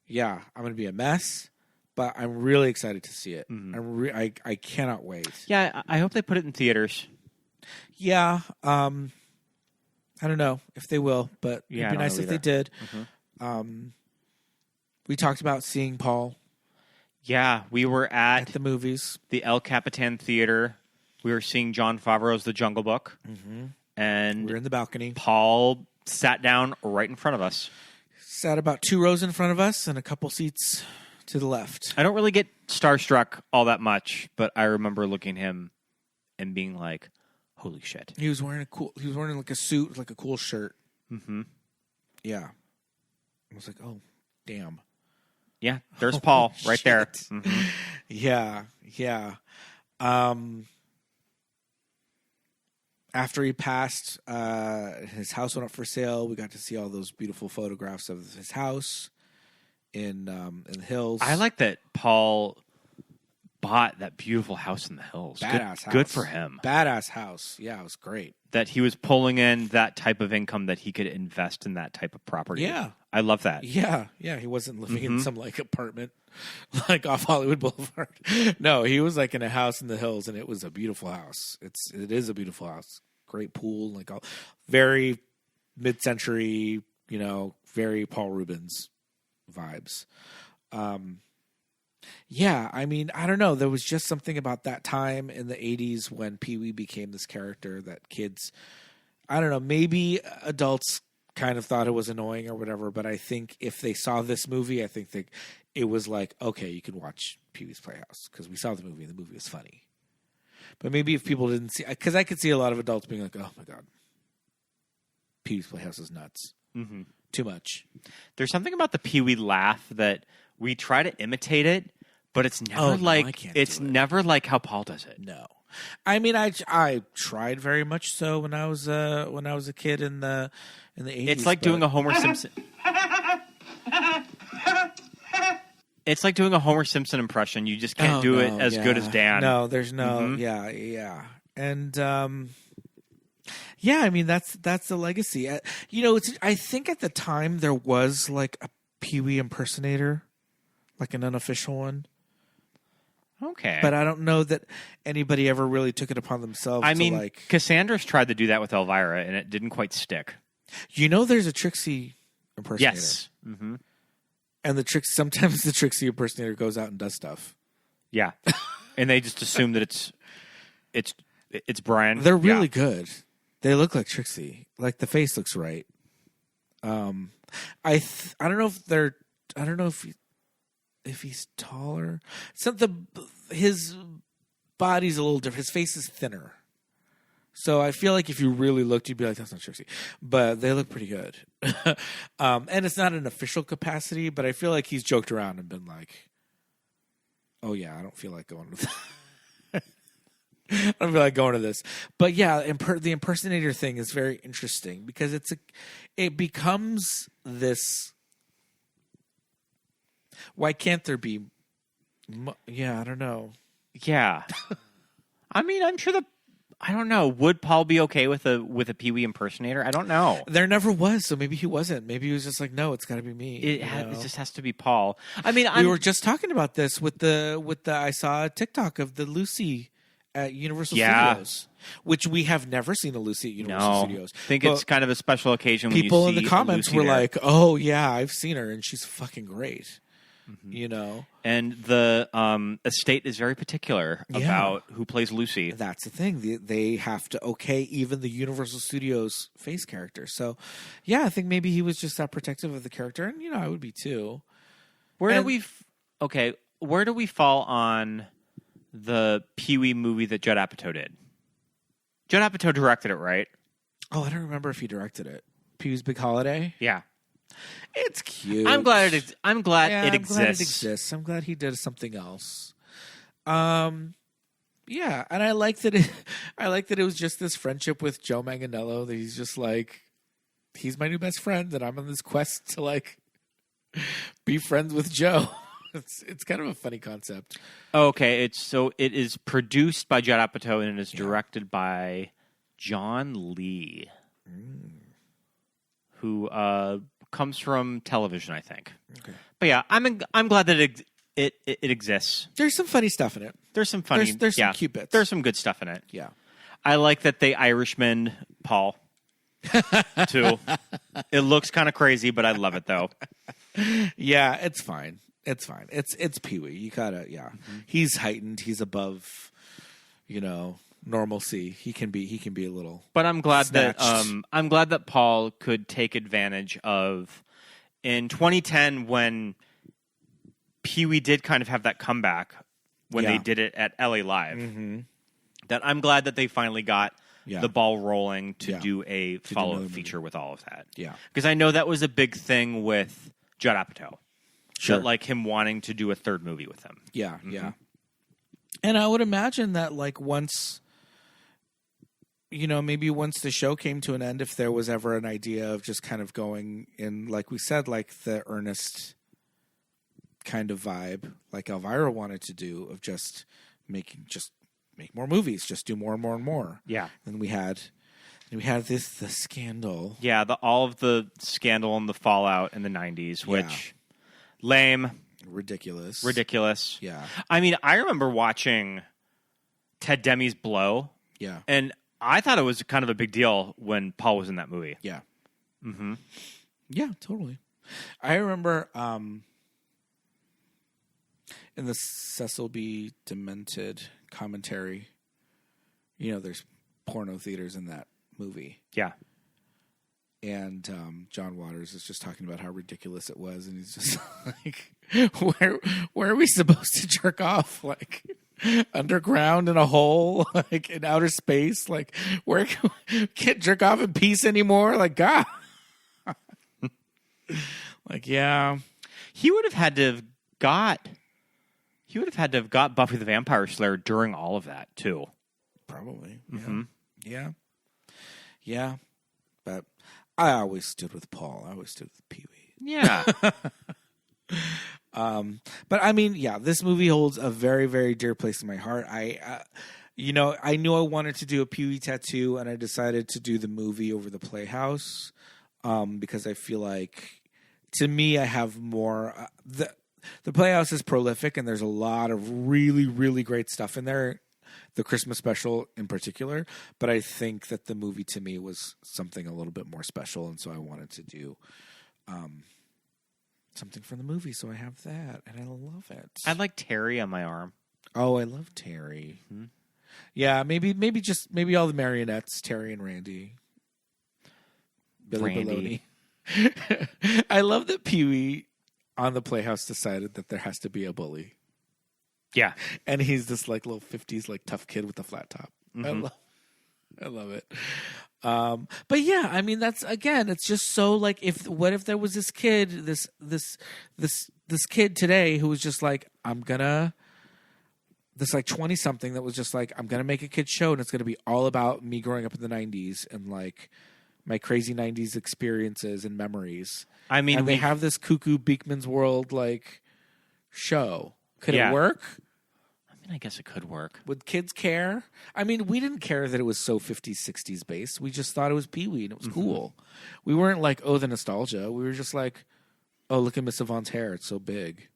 I'm going to be a mess, but I'm really excited to see it. Mm-hmm. I cannot wait. Yeah, I hope they put it in theaters. Yeah, I don't know if they will, but it'd be nice if they did. Mm-hmm. We talked about seeing Paul. Yeah, we were at the movies, the El Capitan Theater. We were seeing Jon Favreau's The Jungle Book, and we were in the balcony. Paul sat down right in front of us. Sat about 2 rows in front of us and a couple seats to the left. I don't really get starstruck all that much, but I remember looking at him and being like, "Holy shit!" He was wearing like a suit, like a cool shirt. Mm-hmm. Yeah, I was like, "Oh, damn." Yeah, there's Paul right shit. there. Mm-hmm. Yeah. After he passed, his house went up for sale. We got to see all those beautiful photographs of his house in the hills. I like that Paul bought that beautiful house in the hills. Badass house. Good for him. Badass house. Yeah, it was great. That he was pulling in that type of income that he could invest in that type of property. Yeah. I love that. Yeah. He wasn't living in some like apartment like off Hollywood Boulevard. No, he was like in a house in the hills, and it was a beautiful house. It is a beautiful house. Great pool, like all very mid-century, very Paul Reubens vibes. Yeah, I mean, I don't know. There was just something about that time in the 80s when Pee-wee became this character that kids, I don't know, maybe adults kind of thought it was annoying or whatever, but I think if they saw this movie, I think it was like, okay, you can watch Pee-wee's Playhouse because we saw the movie and the movie was funny. But maybe if people didn't see, because I could see a lot of adults being like, oh my God, Pee-wee's Playhouse is nuts. Mm-hmm. Too much. There's something about the Pee-wee laugh that we try to imitate it, but it's never never like how Paul does it. No, I mean I tried very much so when I was a kid in the 80s. It's like doing a Homer Simpson. It's like doing a Homer Simpson impression. You just can't do it as good as Dan. No, there's no. Yeah, and yeah. I mean that's the legacy. I think at the time there was like a Pee-wee impersonator, like an unofficial one. Okay. But I don't know that anybody ever really took it upon themselves Cassandra's tried to do that with Elvira, and it didn't quite stick. There's a Trixie impersonator. Yes. Mm-hmm. And sometimes the Trixie impersonator goes out and does stuff. Yeah. And they just assume that it's Brian. They're really good. They look like Trixie. Like the face looks right. I don't know if he's taller. His body's a little different. His face is thinner. So I feel like if you really looked, you'd be like, that's not Trixie. But they look pretty good. And it's not an official capacity, but I feel like he's joked around and been like, oh yeah, I don't feel like going to that. I don't feel like going to this. But yeah, the impersonator thing is very interesting because it becomes this. Why can't there be? Yeah, I don't know. Yeah, I mean, I'm sure I don't know. Would Paul be okay with a Pee-wee impersonator? I don't know. There never was, so maybe he wasn't. Maybe he was just like, no, it's got to be me. It just has to be Paul. I mean, we were just talking about this with the. I saw a TikTok of the Lucy at Universal Studios, which we have never seen a Lucy at Universal Studios. I think it's kind of a special occasion. People when you see in the comments were like, "Oh yeah, I've seen her, and she's fucking great." Mm-hmm. And the estate is very particular about who plays Lucy. That's the thing; they have to even the Universal Studios face character. So, yeah, I think maybe he was just that protective of the character, and I would be too. Where do we fall on the Pee-wee movie that Judd Apatow did? Judd Apatow directed it, right? Oh, I don't remember if he directed it. Pee-wee's Big Holiday. Yeah. It's cute. I'm glad it exists. I'm glad it exists. I'm glad he did something else. Yeah, and I like that it was just this friendship with Joe Manganiello that he's just like, he's my new best friend, and I'm on this quest to like be friends with Joe. It's kind of a funny concept. Okay, it is produced by Judd Apatow and it is directed by John Lee, who comes from television, I think. Okay. But yeah, I'm glad that It exists. There's some funny stuff in it. There's some funny. There's some cute bits. There's some good stuff in it. Yeah. I like that they Irishman Paul too. It looks kind of crazy, but I love it though. Yeah, it's fine. It's fine. It's Pee-wee. You gotta He's heightened. He's above, normalcy. He can be a little. But I'm glad snatched. that Paul could take advantage of in 2010 when Pee-wee did kind of have that comeback when they did it at LA Live. Mm-hmm. That I'm glad that they finally got the ball rolling to do a follow-up feature with all of that. Yeah. Because I know that was a big thing with Judd Apatow. Sure. That, like, him wanting to do a third movie with him. Yeah, yeah. And I would imagine that, like, once, maybe once the show came to an end, if there was ever an idea of just kind of going in, like we said, like the earnest kind of vibe, like Elvira wanted to do, of just make more movies, just do more and more and more. Yeah. And we had the scandal. Yeah, all of the scandal and the fallout in the 90s, which lame, ridiculous. Yeah. I mean, I remember watching Ted Demi's Blow. Yeah. And I thought it was kind of a big deal when Paul was in that movie. Yeah. Mm-hmm. Yeah, totally. I remember in the Cecil B. Demented commentary, there's porno theaters in that movie. Yeah. And John Waters is just talking about how ridiculous it was, and he's just like, where are we supposed to jerk off? Like, underground in a hole, like in outer space? Like, where can't jerk off in peace anymore? Like, God. Like, yeah. He would have had to have got Buffy the Vampire Slayer during all of that, too. Probably. Mm-hmm. Yeah. Yeah. But I always stood with Paul. I always stood with Pee-wee. Yeah. But I mean, this movie holds a very, very dear place in my heart. I knew I wanted to do a Pee-wee tattoo, and I decided to do the movie over the Playhouse because I feel like, to me, I have more. The Playhouse is prolific, and there's a lot of really, really great stuff in there. The Christmas special in particular, but I think that the movie to me was something a little bit more special, and so I wanted to do something for the movie. So I have that, and I love it. I like Terry on my arm. Oh, I love Terry. Mm-hmm. Yeah, maybe all the marionettes, Terry and Randy, Billy Baloney. I love that Pee-wee on the Playhouse decided that there has to be a bully. Yeah. And he's this like little 50s like tough kid with a flat top. Mm-hmm. I love it. But yeah, I mean, that's, again, it's just so like, what if there was this kid, this kid today who was just like, this like 20 something that was just like, I'm going to make a kid's show, and it's going to be all about me growing up in the 90s and like my crazy 90s experiences and memories. I mean, and we have this Cuckoo Beekman's World like show. Could it work? I mean, I guess it could work. Would kids care? I mean, we didn't care that it was so 50s, 60s based. We just thought it was Pee-wee and it was cool. We weren't like, oh, the nostalgia. We were just like, oh, look at Miss Yvonne's hair. It's so big.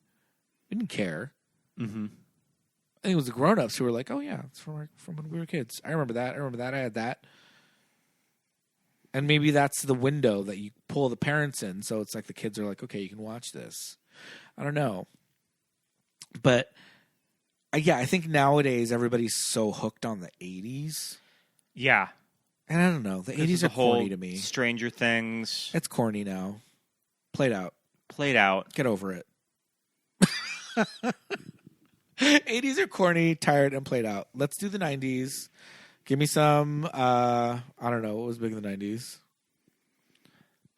We didn't care. Mm-hmm. I think it was the grown-ups who were like, oh, yeah, it's from when we were kids. I remember that. I had that. And maybe that's the window that you pull the parents in. So it's like the kids are like, okay, you can watch this. I don't know. But, I think nowadays everybody's so hooked on the 80s. Yeah. And I don't know. The 80s are corny to me. Stranger Things. It's corny now. Played out. Get over it. 80s are corny, tired, and played out. Let's do the 90s. Give me some, I don't know, what was big in the 90s?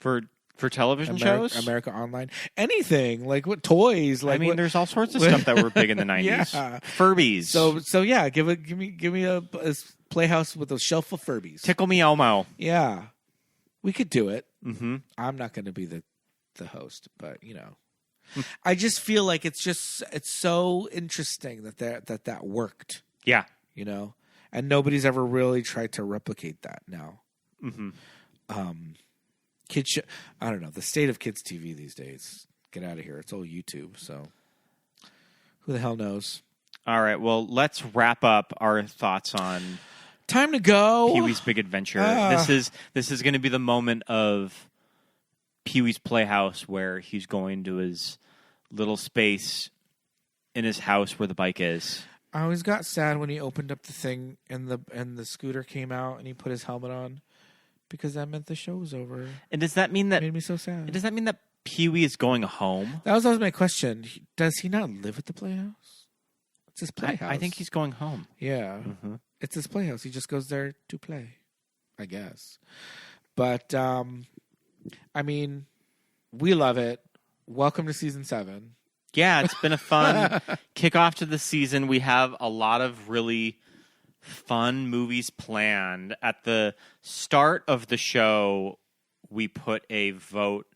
For television shows? America Online. Anything. Like what toys. Like, I mean, there's all sorts of stuff that were big in the 90s. Yeah. Furbies. So yeah, give me a Playhouse with a shelf of Furbies. Tickle Me Elmo. Yeah. We could do it. Mm-hmm. I'm not going to be the host, but I just feel like it's so interesting that worked. Yeah. And nobody's ever really tried to replicate that now. Mm-hmm. Kids, I don't know, the state of kids TV these days. Get out of here. It's all YouTube. So Who the hell knows? All right. Well, let's wrap up our thoughts on Time to go. Pee-wee's Big Adventure. This is going to be the moment of Pee-wee's Playhouse where he's going to his little space in his house where the bike is. I always got sad when he opened up the thing and the scooter came out and he put his helmet on because that meant the show was over. And does that mean that it made me so sad? Does that mean that Pee-wee is going home? That was always my question. Does he not live at the Playhouse? It's his playhouse. I think he's going home. Yeah. Mm-hmm. It's his playhouse. He just goes there to play, I guess. But, I mean, we love it. Welcome to season 7. Yeah, it's been a fun kickoff to the season. We have a lot of really fun movies planned. At the start of the show, we put a vote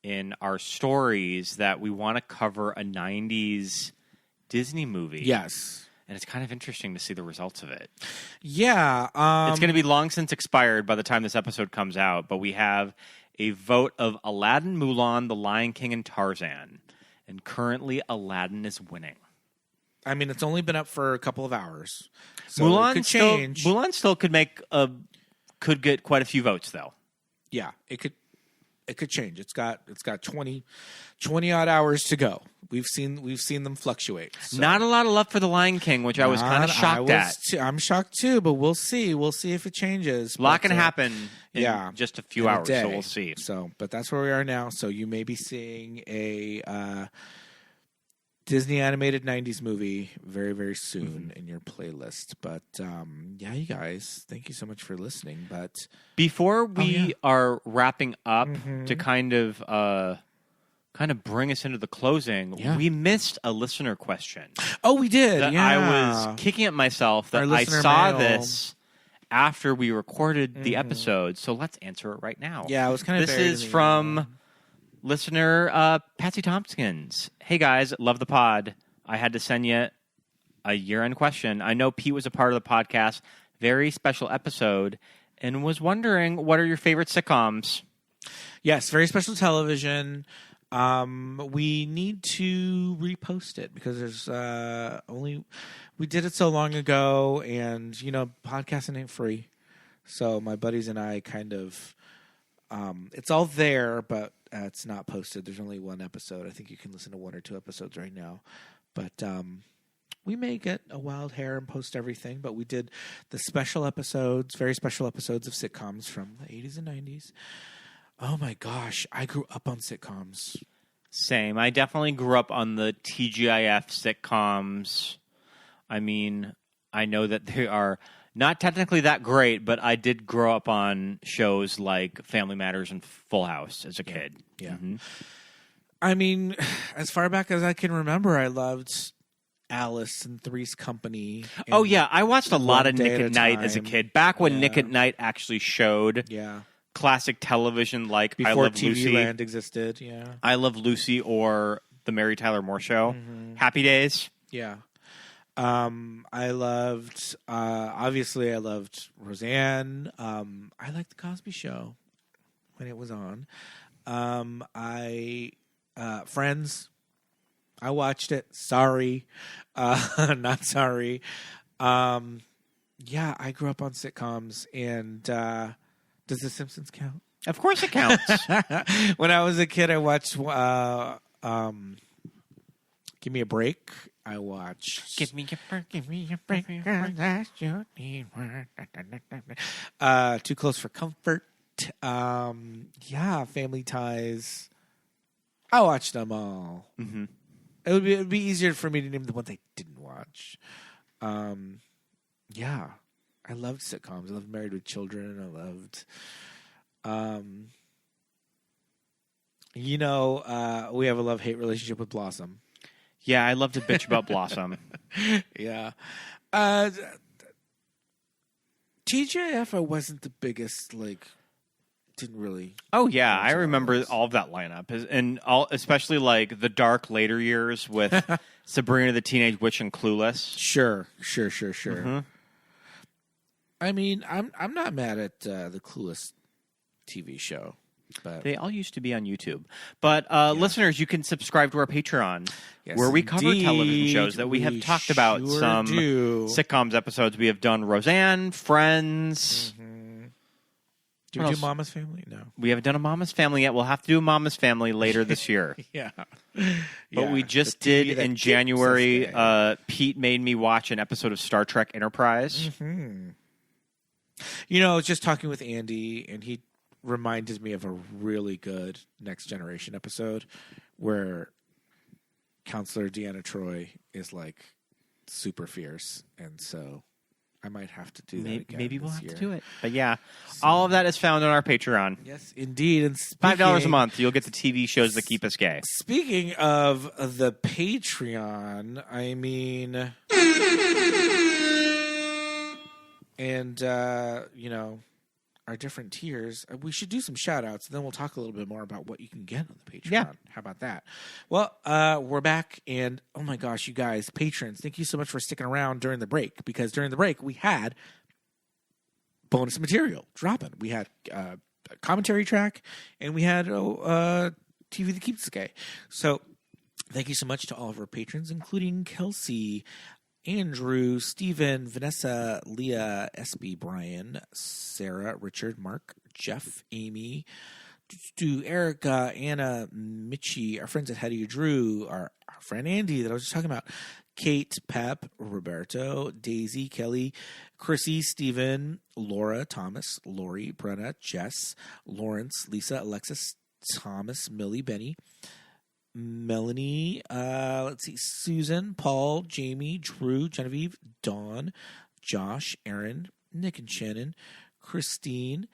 in our stories that we want to cover a 90s Disney movie. Yes. And it's kind of interesting to see the results of it. Yeah. It's going to be long since expired by the time this episode comes out, but we have a vote of Aladdin, Mulan, The Lion King, and Tarzan. And currently, Aladdin is winning. I mean, it's only been up for a couple of hours. So Mulan it could change. Mulan still could get quite a few votes, though. Yeah, it could change. It's got 20 odd hours to go. We've seen them fluctuate. So. Not a lot of love for The Lion King, which I was kind of shocked at. I'm shocked too, but we'll see. We'll see if it changes. A lot can happen in just a few hours, so we'll see. So, but that's where we are now. So you may be seeing a Disney animated 90s movie very, very soon in your playlist. But yeah, you guys, thank you so much for listening. But before we are wrapping up to kind of bring us into the closing, we missed a listener question. Oh, we did. I was kicking at myself that I saw this after we recorded the episode. So let's answer it right now. Yeah, it was kind of. This is from listener Patsy Tompkins. Hey guys, love the pod. I had to send you a year-end question. I know Pete was a part of the podcast. Very special episode, and was wondering, what are your favorite sitcoms? Yes, very special television. We need to repost it because there's we did it so long ago, and podcasting ain't free. So my buddies and I kind of it's all there, but it's not posted. There's only one episode. I think you can listen to 1 or 2 episodes right now, but we may get a wild hair and post everything. But we did the special episodes, very special episodes of sitcoms from the 80s and 90s. Oh my gosh, I grew up on sitcoms. Same. I definitely grew up on the TGIF sitcoms. I mean, I know that they are not technically that great, but I did grow up on shows like Family Matters and Full House as a kid. Yeah. Mm-hmm. I mean, as far back as I can remember, I loved Alice and Three's Company. Oh, yeah. I watched a lot of Nick at Night as a kid. Back when Nick at Night actually showed classic television like before I Love TV Lucy. Land existed, I Love Lucy or The Mary Tyler Moore Show. Happy Days. Yeah. I loved, obviously I loved Roseanne. I liked The Cosby Show when it was on. Friends, I watched it. Sorry. Not sorry. Yeah, I grew up on sitcoms, and, does The Simpsons count? Of course it counts. When I was a kid, I watched, Give Me a Break. I watched Give Me a Break. Give Me a Break. Too Close for Comfort. Family Ties. I watched them all. Mm-hmm. It would be easier for me to name the ones I didn't watch. I loved sitcoms. I loved Married with Children. I loved we have a love-hate relationship with Blossom. Yeah, I love to bitch about Blossom. Yeah. TGIF, I wasn't the biggest, didn't really. Oh, yeah. I remember all of that lineup. Especially, the dark later years with Sabrina the Teenage Witch and Clueless. Sure. Mm-hmm. I mean, I'm not mad at the Clueless TV show. But they all used to be on YouTube. But listeners, you can subscribe to our Patreon, where we cover television shows that we have talked about. Some sitcoms episodes. We have done Roseanne, Friends. Do we do Mama's Family? No. We haven't done a Mama's Family yet. We'll have to do a Mama's Family later this year. But we just did in January. Pete made me watch an episode of Star Trek Enterprise. You know, I was just talking with Andy, and he reminded me of a really good Next Generation episode where Counselor Deanna Troi is like super fierce, and so I might have to do that again. Maybe we'll this have year. to do it. But yeah, all of that is found on our Patreon. Yes, indeed. And $5 a month, you'll get the TV shows that keep us gay. Speaking of the Patreon, I mean, and you know, our different tiers, we should do some shout outs, and then we'll talk a little bit more about what you can get on the Patreon. Yeah. How about that? Well, we're back, and oh my gosh, you guys, patrons, thank you so much for sticking around during the break, because during the break we had bonus material dropping. We had a commentary track, and we had TV that keeps us gay. So thank you so much to all of our patrons, including Kelsey, Andrew, Stephen, Vanessa, Leah, SB, Brian, Sarah, Richard, Mark, Jeff, Amy, Erica, Anna, Mitchie, our friends at Hetty, Drew, our friend Andy that I was just talking about, Kate, Pep, Roberto, Daisy, Kelly, Chrissy, Stephen, Laura, Thomas, Lori, Brenna, Jess, Lawrence, Lisa, Alexis, Thomas, Millie, Benny, Melanie, let's see, Susan, Paul, Jamie, Drew, Genevieve, Dawn, Josh, Aaron, Nick and Shannon, Christine,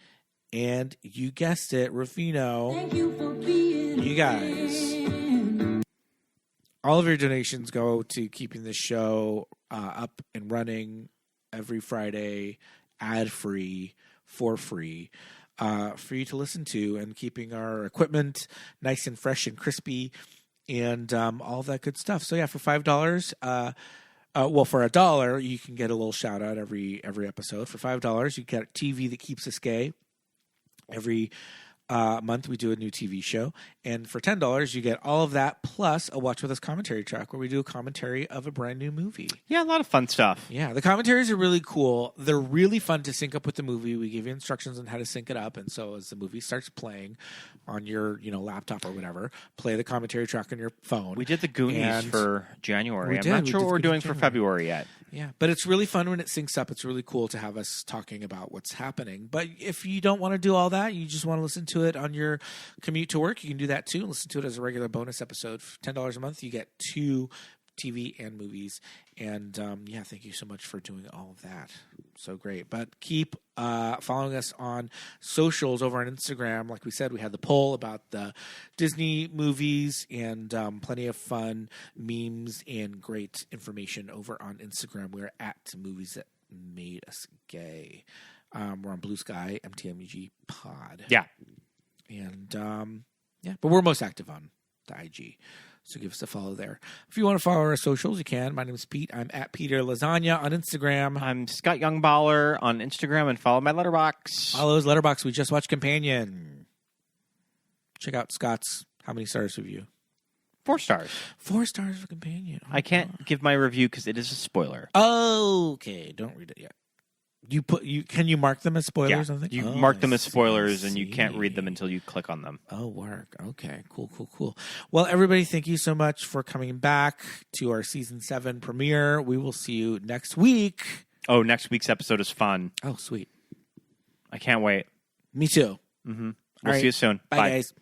and you guessed it, Rufino. Thank you for being you guys. All of your donations go to keeping this show up and running every Friday, ad-free, for free. For you to listen to, and keeping our equipment nice and fresh and crispy, and all that good stuff. So yeah, for $5, for $1, you can get a little shout out every episode. For $5, you get TV that keeps us gay. Every month we do a new TV show, and for $10 you get all of that plus a Watch With Us commentary track where we do a commentary of a brand new movie. Yeah, a lot of fun stuff. Yeah, the commentaries are really cool. They're really fun to sync up with the movie. We give you instructions on how to sync it up, and so as the movie starts playing on your laptop or whatever, play the commentary track on your phone. We did the Goonies for January. I'm not sure what we're doing for February yet. Yeah, but it's really fun when it syncs up. It's really cool to have us talking about what's happening. But if you don't want to do all that, you just want to listen to it on your commute to work, you can do that too. Listen to it as a regular bonus episode. For $10 a month, you get 2 TV and movies. And thank you so much for doing all of that. So great. But keep following us on socials over on Instagram. Like we said, we had the poll about the Disney movies, and plenty of fun memes and great information over on Instagram. We're at Movies That Made Us Gay. We're on Blue Sky, MTMUG Pod. Yeah. And but we're most active on the IG. So give us a follow there. If you want to follow our socials, you can. My name is Pete. I'm at Peter Lasagna on Instagram. I'm Scott Youngballer on Instagram, and follow my Letterboxd. Follow his Letterboxd. We just watched Companion. Check out Scott's. How many stars review? 4 stars. 4 stars for Companion. I can't give my review because it is a spoiler. Okay, don't read it yet. Can you mark them as spoilers? Yeah, you mark them as spoilers, and you can't read them until you click on them. Oh, work. Okay, cool. Well, everybody, thank you so much for coming back to our season 7 premiere. We will see you next week. Oh, next week's episode is fun. Oh, sweet. I can't wait. Me too. Mm-hmm. We'll see you soon. Bye, guys.